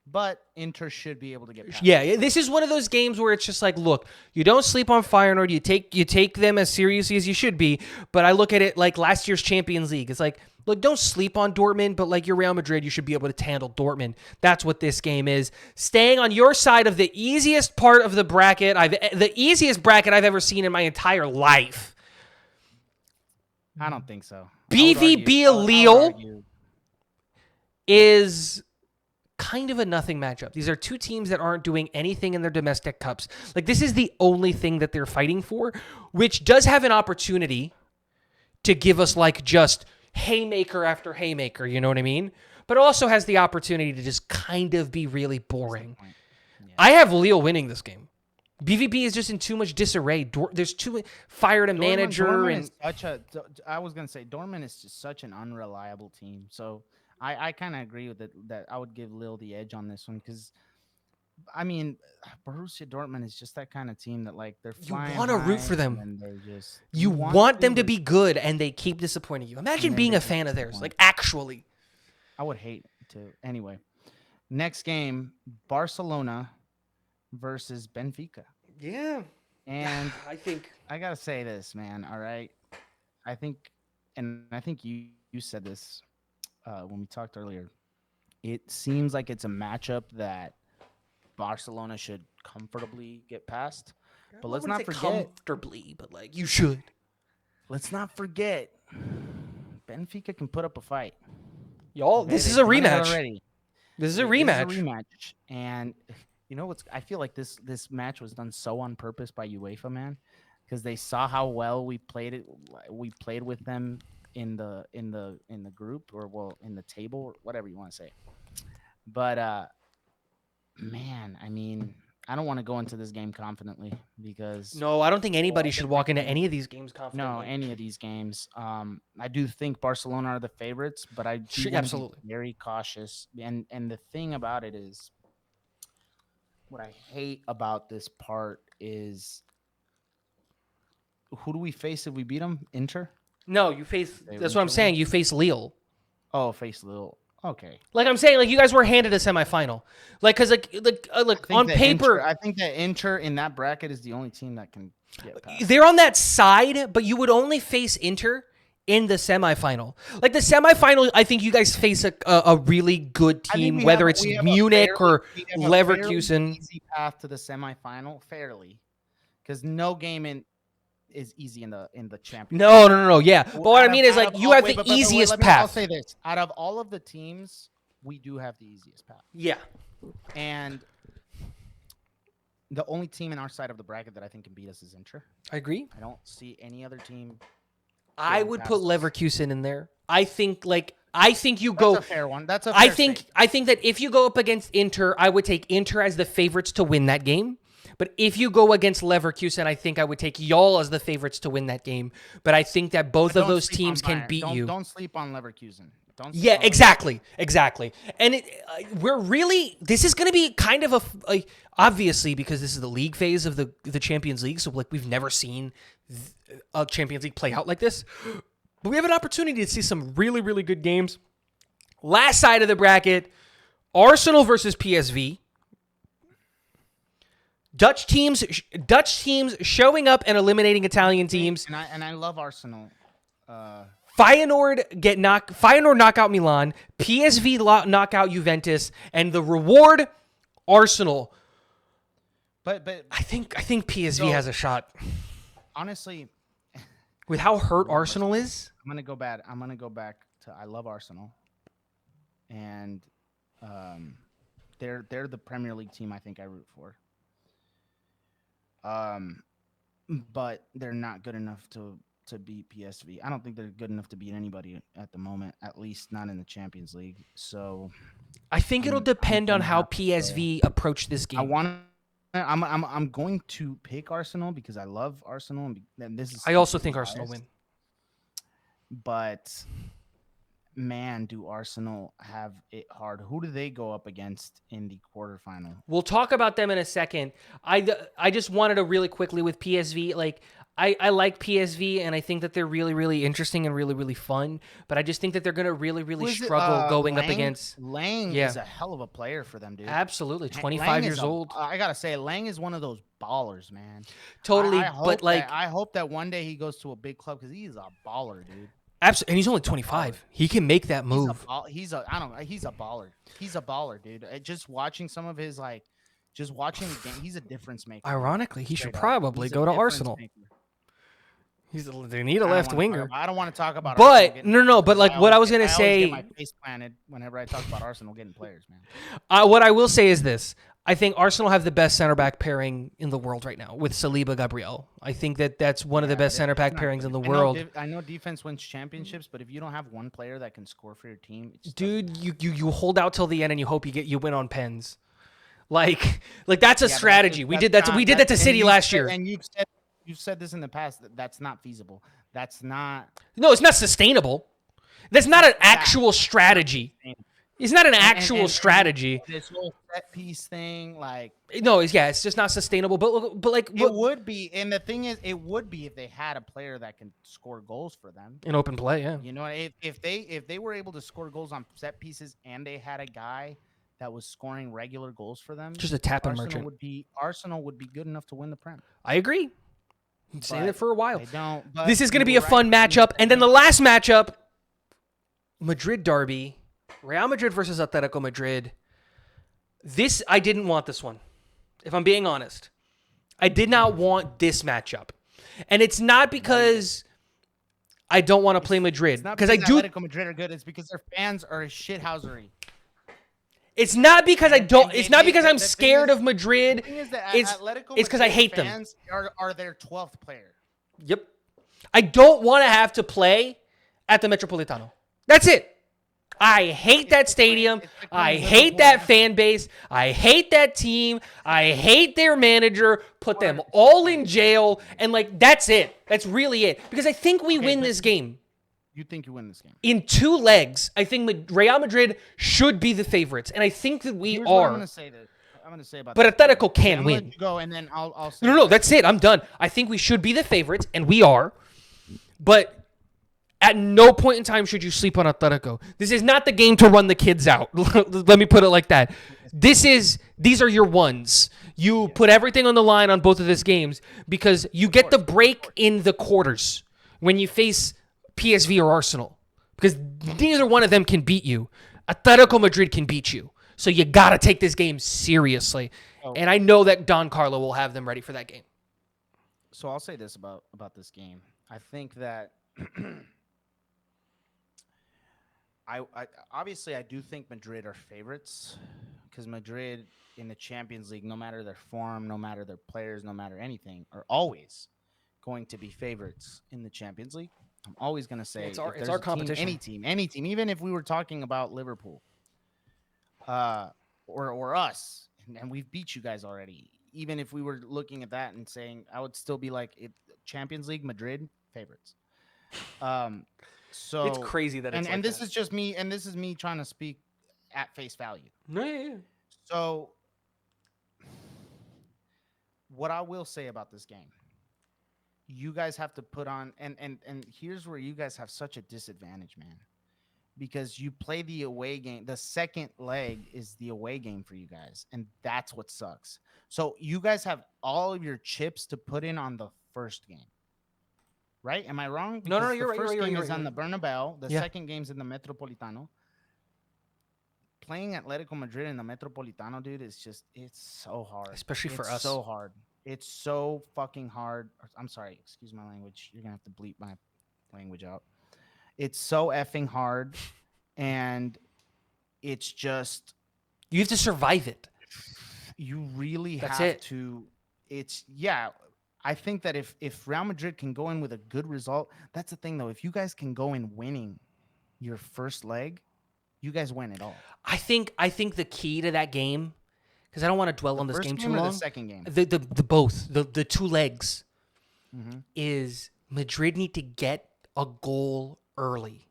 but Inter should be able to get past. Yeah, this is one of those games where it's just like, look, you don't sleep on Feyenoord. You take them as seriously as you should be. But I look at it like last year's Champions League. It's like, look, don't sleep on Dortmund, but like you're Real Madrid, you should be able to handle Dortmund. That's what this game is. Staying on your side of the easiest part of the bracket, the easiest bracket I've ever seen in my entire life. I don't think so. BVB Lille is kind of a nothing matchup. These are two teams that aren't doing anything in their domestic cups. Like, this is the only thing that they're fighting for, which does have an opportunity to give us, like, just haymaker after haymaker, you know what I mean? But also has the opportunity to just kind of be really boring. Yeah. I have Lille winning this game. BVB is just in too much disarray. There's fired a manager. I was going to say, Dortmund is just such an unreliable team. So I kind of agree with it that I would give Lille the edge on this one because, I mean, Borussia Dortmund is just that kind of team that, like, they're flying. You want to root for them. And they're just, you want them to be good, and they keep disappointing you. Imagine being a fan of theirs. Like, actually. I would hate to. Anyway, next game, Barcelona versus Benfica. Yeah. And I gotta say this, man. All right. I think you said this when we talked earlier. It seems like it's a matchup that Barcelona should comfortably get past. But let's not forget comfortably, but like you should. Let's not forget Benfica can put up a fight. Y'all, this is a rematch. This is a rematch. This is a rematch. And you know what's? I feel like this match was done so on purpose by UEFA, man, because they saw how well we played it. We played with them in the group, or well, in the table, or whatever you want to say. But man, I mean, I don't want to go into this game confidently because No, I don't think anybody all should different walk into teams- any of these games no, confidently. any of these games. I do think Barcelona are the favorites, but I do Sure, want to absolutely. be very cautious. And the thing about it is, what I hate about this part is, who do we face if we beat them? Inter? No, you face. They That's what I'm Inter saying. win? You face Lille. Oh, face Lille. Okay. Like I'm saying, like you guys were handed a semifinal. Like, cause like I think on that paper, I think that Inter in that bracket is the only team that can get past. they're on that side, but you would only face Inter in the semifinal. Like the semifinal, I think you guys face a really good I think team, we whether have- it's we have a Munich or we have a fairly Leverkusen. easy path to the semifinal, fairly, because no game is easy in the championship. No. Yeah, but what I Out mean of- is out like of you all- have wait, the but wait, easiest I'll path. say this: out of all of the teams, we do have the easiest path, Yeah, and the only team in our side of the bracket that I think can beat us is Inter. I agree. I don't see any other team. I getting would past put us. Leverkusen in there. I think you That's go. a fair one. That's a I fair think take. I think that if you go up against Inter, I would take Inter as the favorites to win that game. But if you go against Leverkusen, I think I would take y'all as the favorites to win that game. But I think that both But of don't those sleep on teams can Bayern. beat you. Don't sleep on Leverkusen. Don't sleep Yeah, on exactly. And we're really, this is going to be kind of obviously because this is the league phase of the Champions League. So like we've never seen a Champions League play out like this. But we have an opportunity to see some really, really good games. Last side of the bracket, Arsenal versus PSV. Dutch teams showing up and eliminating Italian teams. And I love Arsenal. Feyenoord knock out Milan, PSV knock out Juventus, and the reward Arsenal. But I think PSV So- has a shot honestly, with how hurt Arsenal is. I'm gonna go back to I love Arsenal, and they're the Premier League team I think I root for. But they're not good enough to beat PSV. I don't think they're good enough to beat anybody at the moment, at least not in the Champions League. So I think it'll depend on gonna how have to PSV approach this game. I'm going to pick Arsenal because I love Arsenal, and this is. I also think biased, Arsenal win. But man, do Arsenal have it hard? Who do they go up against in the quarterfinal? We'll talk about them in a second. I just wanted to really quickly with PSV. Like I like PSV, and I think that they're really, really interesting and really, really fun. But I just think that they're going to really, really Who is it? struggle going up Lang? against. Lang Yeah. is a hell of a player for them, dude. Absolutely, Lang 25 is years old. I gotta say, Lang is one of those ballers, man. Totally, I hope but like, I hope that one day he goes to a big club because he's a baller, dude. absolutely, and he's only 25. He can make that move. He's a baller. He's a baller, dude. Just watching some of his just watching the game, he's a difference maker. Ironically, he should Straight up. probably He's a go to difference Arsenal. maker. They need a left winger. I don't want to talk about. But Arsenal no, but like what I was gonna always say, get my face planted whenever I talk about Arsenal getting players, man. what I will say is this: I think Arsenal have the best center back pairing in the world right now with Saliba Gabriel. I think that's one of the best center back pairings in the world. I know defense wins championships, but if you don't have one player that can score for your team, it just Dude, you hold out till the end and you hope you win on pens. Like that's a strategy. We did that to City last year. And you've said this in the past that's not feasible. That's not. No, it's not sustainable. That's not an actual strategy. It's not an actual strategy. This whole set piece thing, like No, it's just not sustainable. But like it would be, and the thing is, it would be if they had a player that can score goals for them. in open play, yeah. You know, if they were able to score goals on set pieces, and they had a guy that was scoring regular goals for them, Just a tap and merchant. Arsenal would be good enough to win the Prem. I agree. Been saying it for a while. They don't. But This is going to be you're a fun right. matchup. And then the last matchup, Madrid derby, Real Madrid versus Atletico Madrid. I didn't want this one, if I'm being honest. I did not want this matchup. And it's not because I don't want to play Madrid. It's not Because I do. Atletico Madrid are good. It's because their fans are a shithousery. It's not because I don't. It's not because I'm the thing scared is- of Madrid. The thing is that It's Atletico it's because I Madrid hate them. fans are their 12th player. Yep. I don't want to have to play at the Metropolitano. That's it. I hate that stadium. I hate that fan base. I hate that team. I hate their manager. Put them all in jail. And, like, that's it. That's really it. Because I think we win this game. You think you win this game? In 2 legs, I think Real Madrid should be the favorites. And I think that we Here's are. What I'm going to say about but Atletico can win. Let you go, and then I'll say No, that's it. I'm done. I think we should be the favorites, and we are. But at no point in time should you sleep on Atletico. This is not the game to run the kids out. Let me put it like that. These are your ones. You put everything on the line on both of these games because you get the break in the quarters when you face PSV or Arsenal because neither one of them can beat you. Atletico Madrid can beat you. So you got to take this game seriously. And I know that Don Carlo will have them ready for that game. So I'll say this about this game. I think that I obviously I do think Madrid are favorites because Madrid in the Champions League, no matter their form, no matter their players, no matter anything, are always going to be favorites in the Champions League. I'm always going to say it's our competition. Any team, even if we were talking about Liverpool, or us, and we've beat you guys already. Even if we were looking at that and saying, I would still be like, Champions League, Madrid favorites. So it's crazy that it's and this is just me, and this is me trying to speak at face value. Yeah. So what I will say about this game, you guys have to put on, and here's where you guys have such a disadvantage, man, because you play the away game. The second leg is the away game for you guys, and that's what sucks. So you guys have all of your chips to put in on the first game. Right? Am I wrong? No, Because you're the right. first game You're is right. on the Bernabeu. The second game's in the Metropolitano. Playing Atletico Madrid in the Metropolitano, dude, it's so hard. Especially for us. It's so hard. It's so fucking hard. I'm sorry. Excuse my language. You're going to have to bleep my language out. It's so effing hard. And it's just... You have to survive it. You really That's have it. to... I think that if Real Madrid can go in with a good result, that's the thing, though. If you guys can go in winning your first leg, you guys win it all. I think the key to that game, because I don't want to dwell on this game too long. The second game, the 2 legs, mm-hmm. is Madrid need to get a goal early.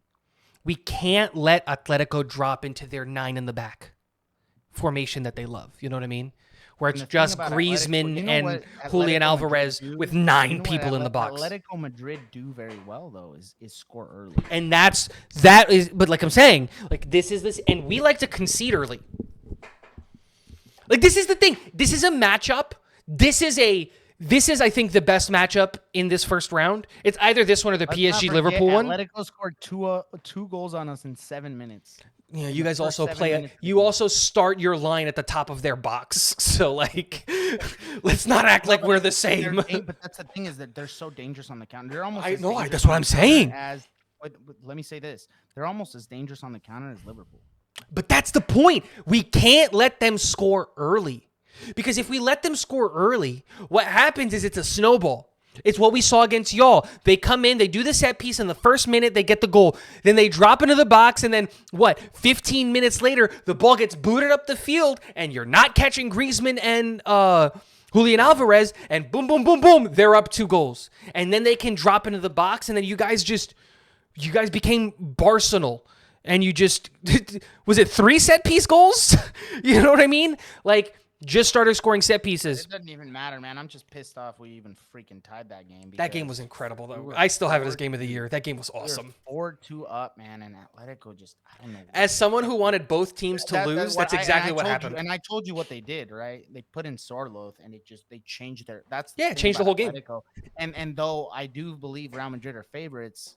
We can't let Atletico drop into their 9 in the back formation that they love. You know what I mean? Where it's just Griezmann and Julian Alvarez with 9 people in the box. Atletico Madrid do very well, though, is score early. And that is, but like I'm saying, like this, and we like to concede early. Like this is the thing. This is a matchup. This is, I think, the best matchup in this first round. It's either this one or the PSG Liverpool one. Atletico scored two goals on us in 7 minutes. Yeah, you guys also play. You also start your line at the top of their box. So, like, let's not act like we're the same. But that's the thing, is that they're so dangerous on the counter. They're almost. That's what I'm saying. Let me say this: they're almost as dangerous on the counter as Liverpool. But that's the point. We can't let them score early, because if we let them score early, what happens is it's a snowball. It's what we saw against y'all. They come in, they do the set piece in the first minute, they get the goal. Then they drop into the box, and then 15 minutes later, the ball gets booted up the field, and you're not catching Griezmann and Julian Alvarez, and boom, boom, boom, boom, they're up 2 goals. And then they can drop into the box, and then you guys became Barcelona. And you just, was it 3 set piece goals? You know what I mean? Like, just started scoring set pieces. It doesn't even matter, man. I'm just pissed off we even freaking tied that game. That game was incredible, though. I still have it as game of the year. That game was awesome. 4-2 up, man, and Atletico just, I don't know. As someone who wanted both teams to lose, that's exactly what happened. And I told you what they did, right? They put in Sorloth, and they changed their. Changed the whole game. And though I do believe Real Madrid are favorites,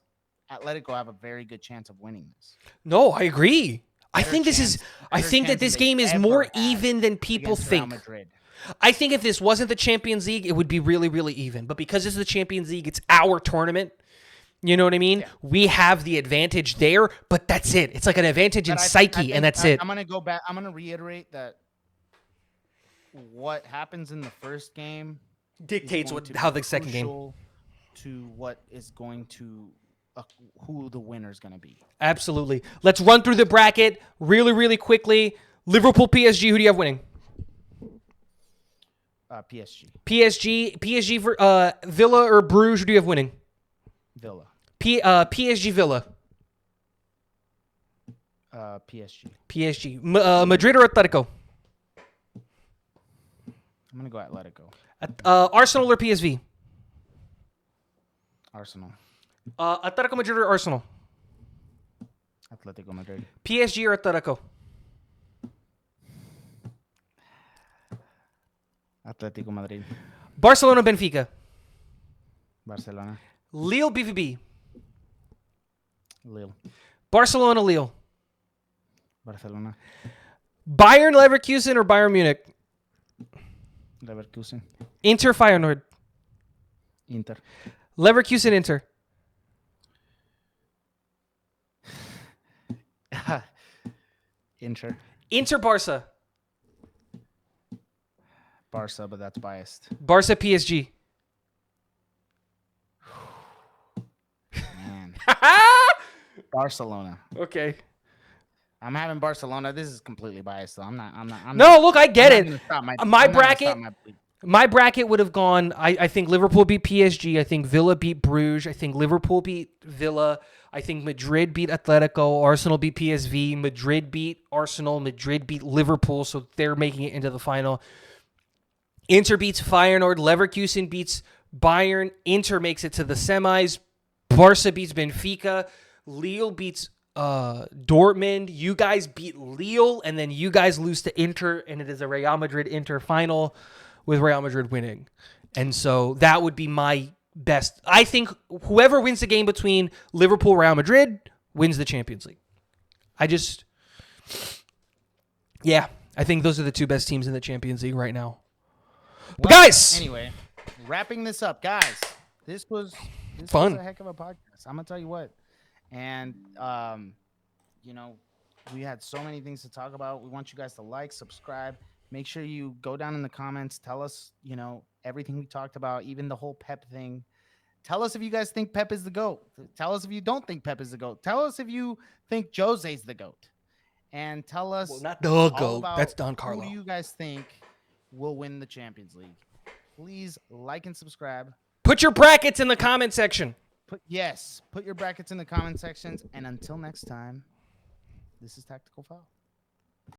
Atletico have a very good chance of winning this. No, I agree. I think that this game is more even than people think. I think if this wasn't the Champions League, it would be really, really even. But because it's the Champions League, it's our tournament. You know what I mean? Yeah. We have the advantage there, but that's it. It's like an advantage in psyche, and that's it. I'm going to go back. I'm going to reiterate that what happens in the first game dictates how the second game to what is going to who the winner is going to be. Absolutely. Let's run through the bracket really, really quickly. Liverpool, PSG. Who do you have winning? PSG. PSG for Villa or Bruges. Who do you have winning? Villa. PSG Villa. PSG. Madrid or Atletico? I'm going to go Atletico. Arsenal or PSV? Arsenal. Atletico Madrid or Arsenal? Atletico Madrid. PSG or Atletico? Atletico Madrid. Barcelona Benfica. Barcelona. Lille BVB. Lille. Barcelona Lille. Barcelona. Bayern Leverkusen or Bayern Munich? Leverkusen. Inter Feyenoord. Inter. Leverkusen Inter. Inter. Inter Barca. Barca, but that's biased. Barca PSG. Man. Barcelona. Okay. I'm having Barcelona. This is completely biased, though. I'm not. No, look, I get I'm it. not gonna stop My I'm not gonna bracket. stop My bracket would have gone. I think Liverpool beat PSG. I think Villa beat Bruges. I think Liverpool beat Villa. I think Madrid beat Atletico. Arsenal beat PSV. Madrid beat Arsenal. Madrid beat Liverpool. So they're making it into the final. Inter beats Feyenoord. Leverkusen beats Bayern. Inter makes it to the semis. Barca beats Benfica. Lille beats Dortmund. You guys beat Lille, and then you guys lose to Inter, and it is a Real Madrid-Inter final with Real Madrid winning. And so that would be my best. I think whoever wins the game between Liverpool and Real Madrid wins the Champions League. I think those are the two best teams in the Champions League right now. But guys, anyway, wrapping this up, guys. This was fun. a heck of a podcast. I'm gonna tell you what. And we had so many things to talk about. We want you guys to like, subscribe. Make sure you go down in the comments. Tell us, everything we talked about, even the whole Pep thing. Tell us if you guys think Pep is the GOAT. Tell us if you don't think Pep is the GOAT. Tell us if you think Jose's the GOAT. And tell us not the GOAT. That's Don Carlo. Who do you guys think will win the Champions League? Please like and subscribe. Put your brackets in the comment section. Put your brackets in the comment sections. And until next time, this is Tactical Foul.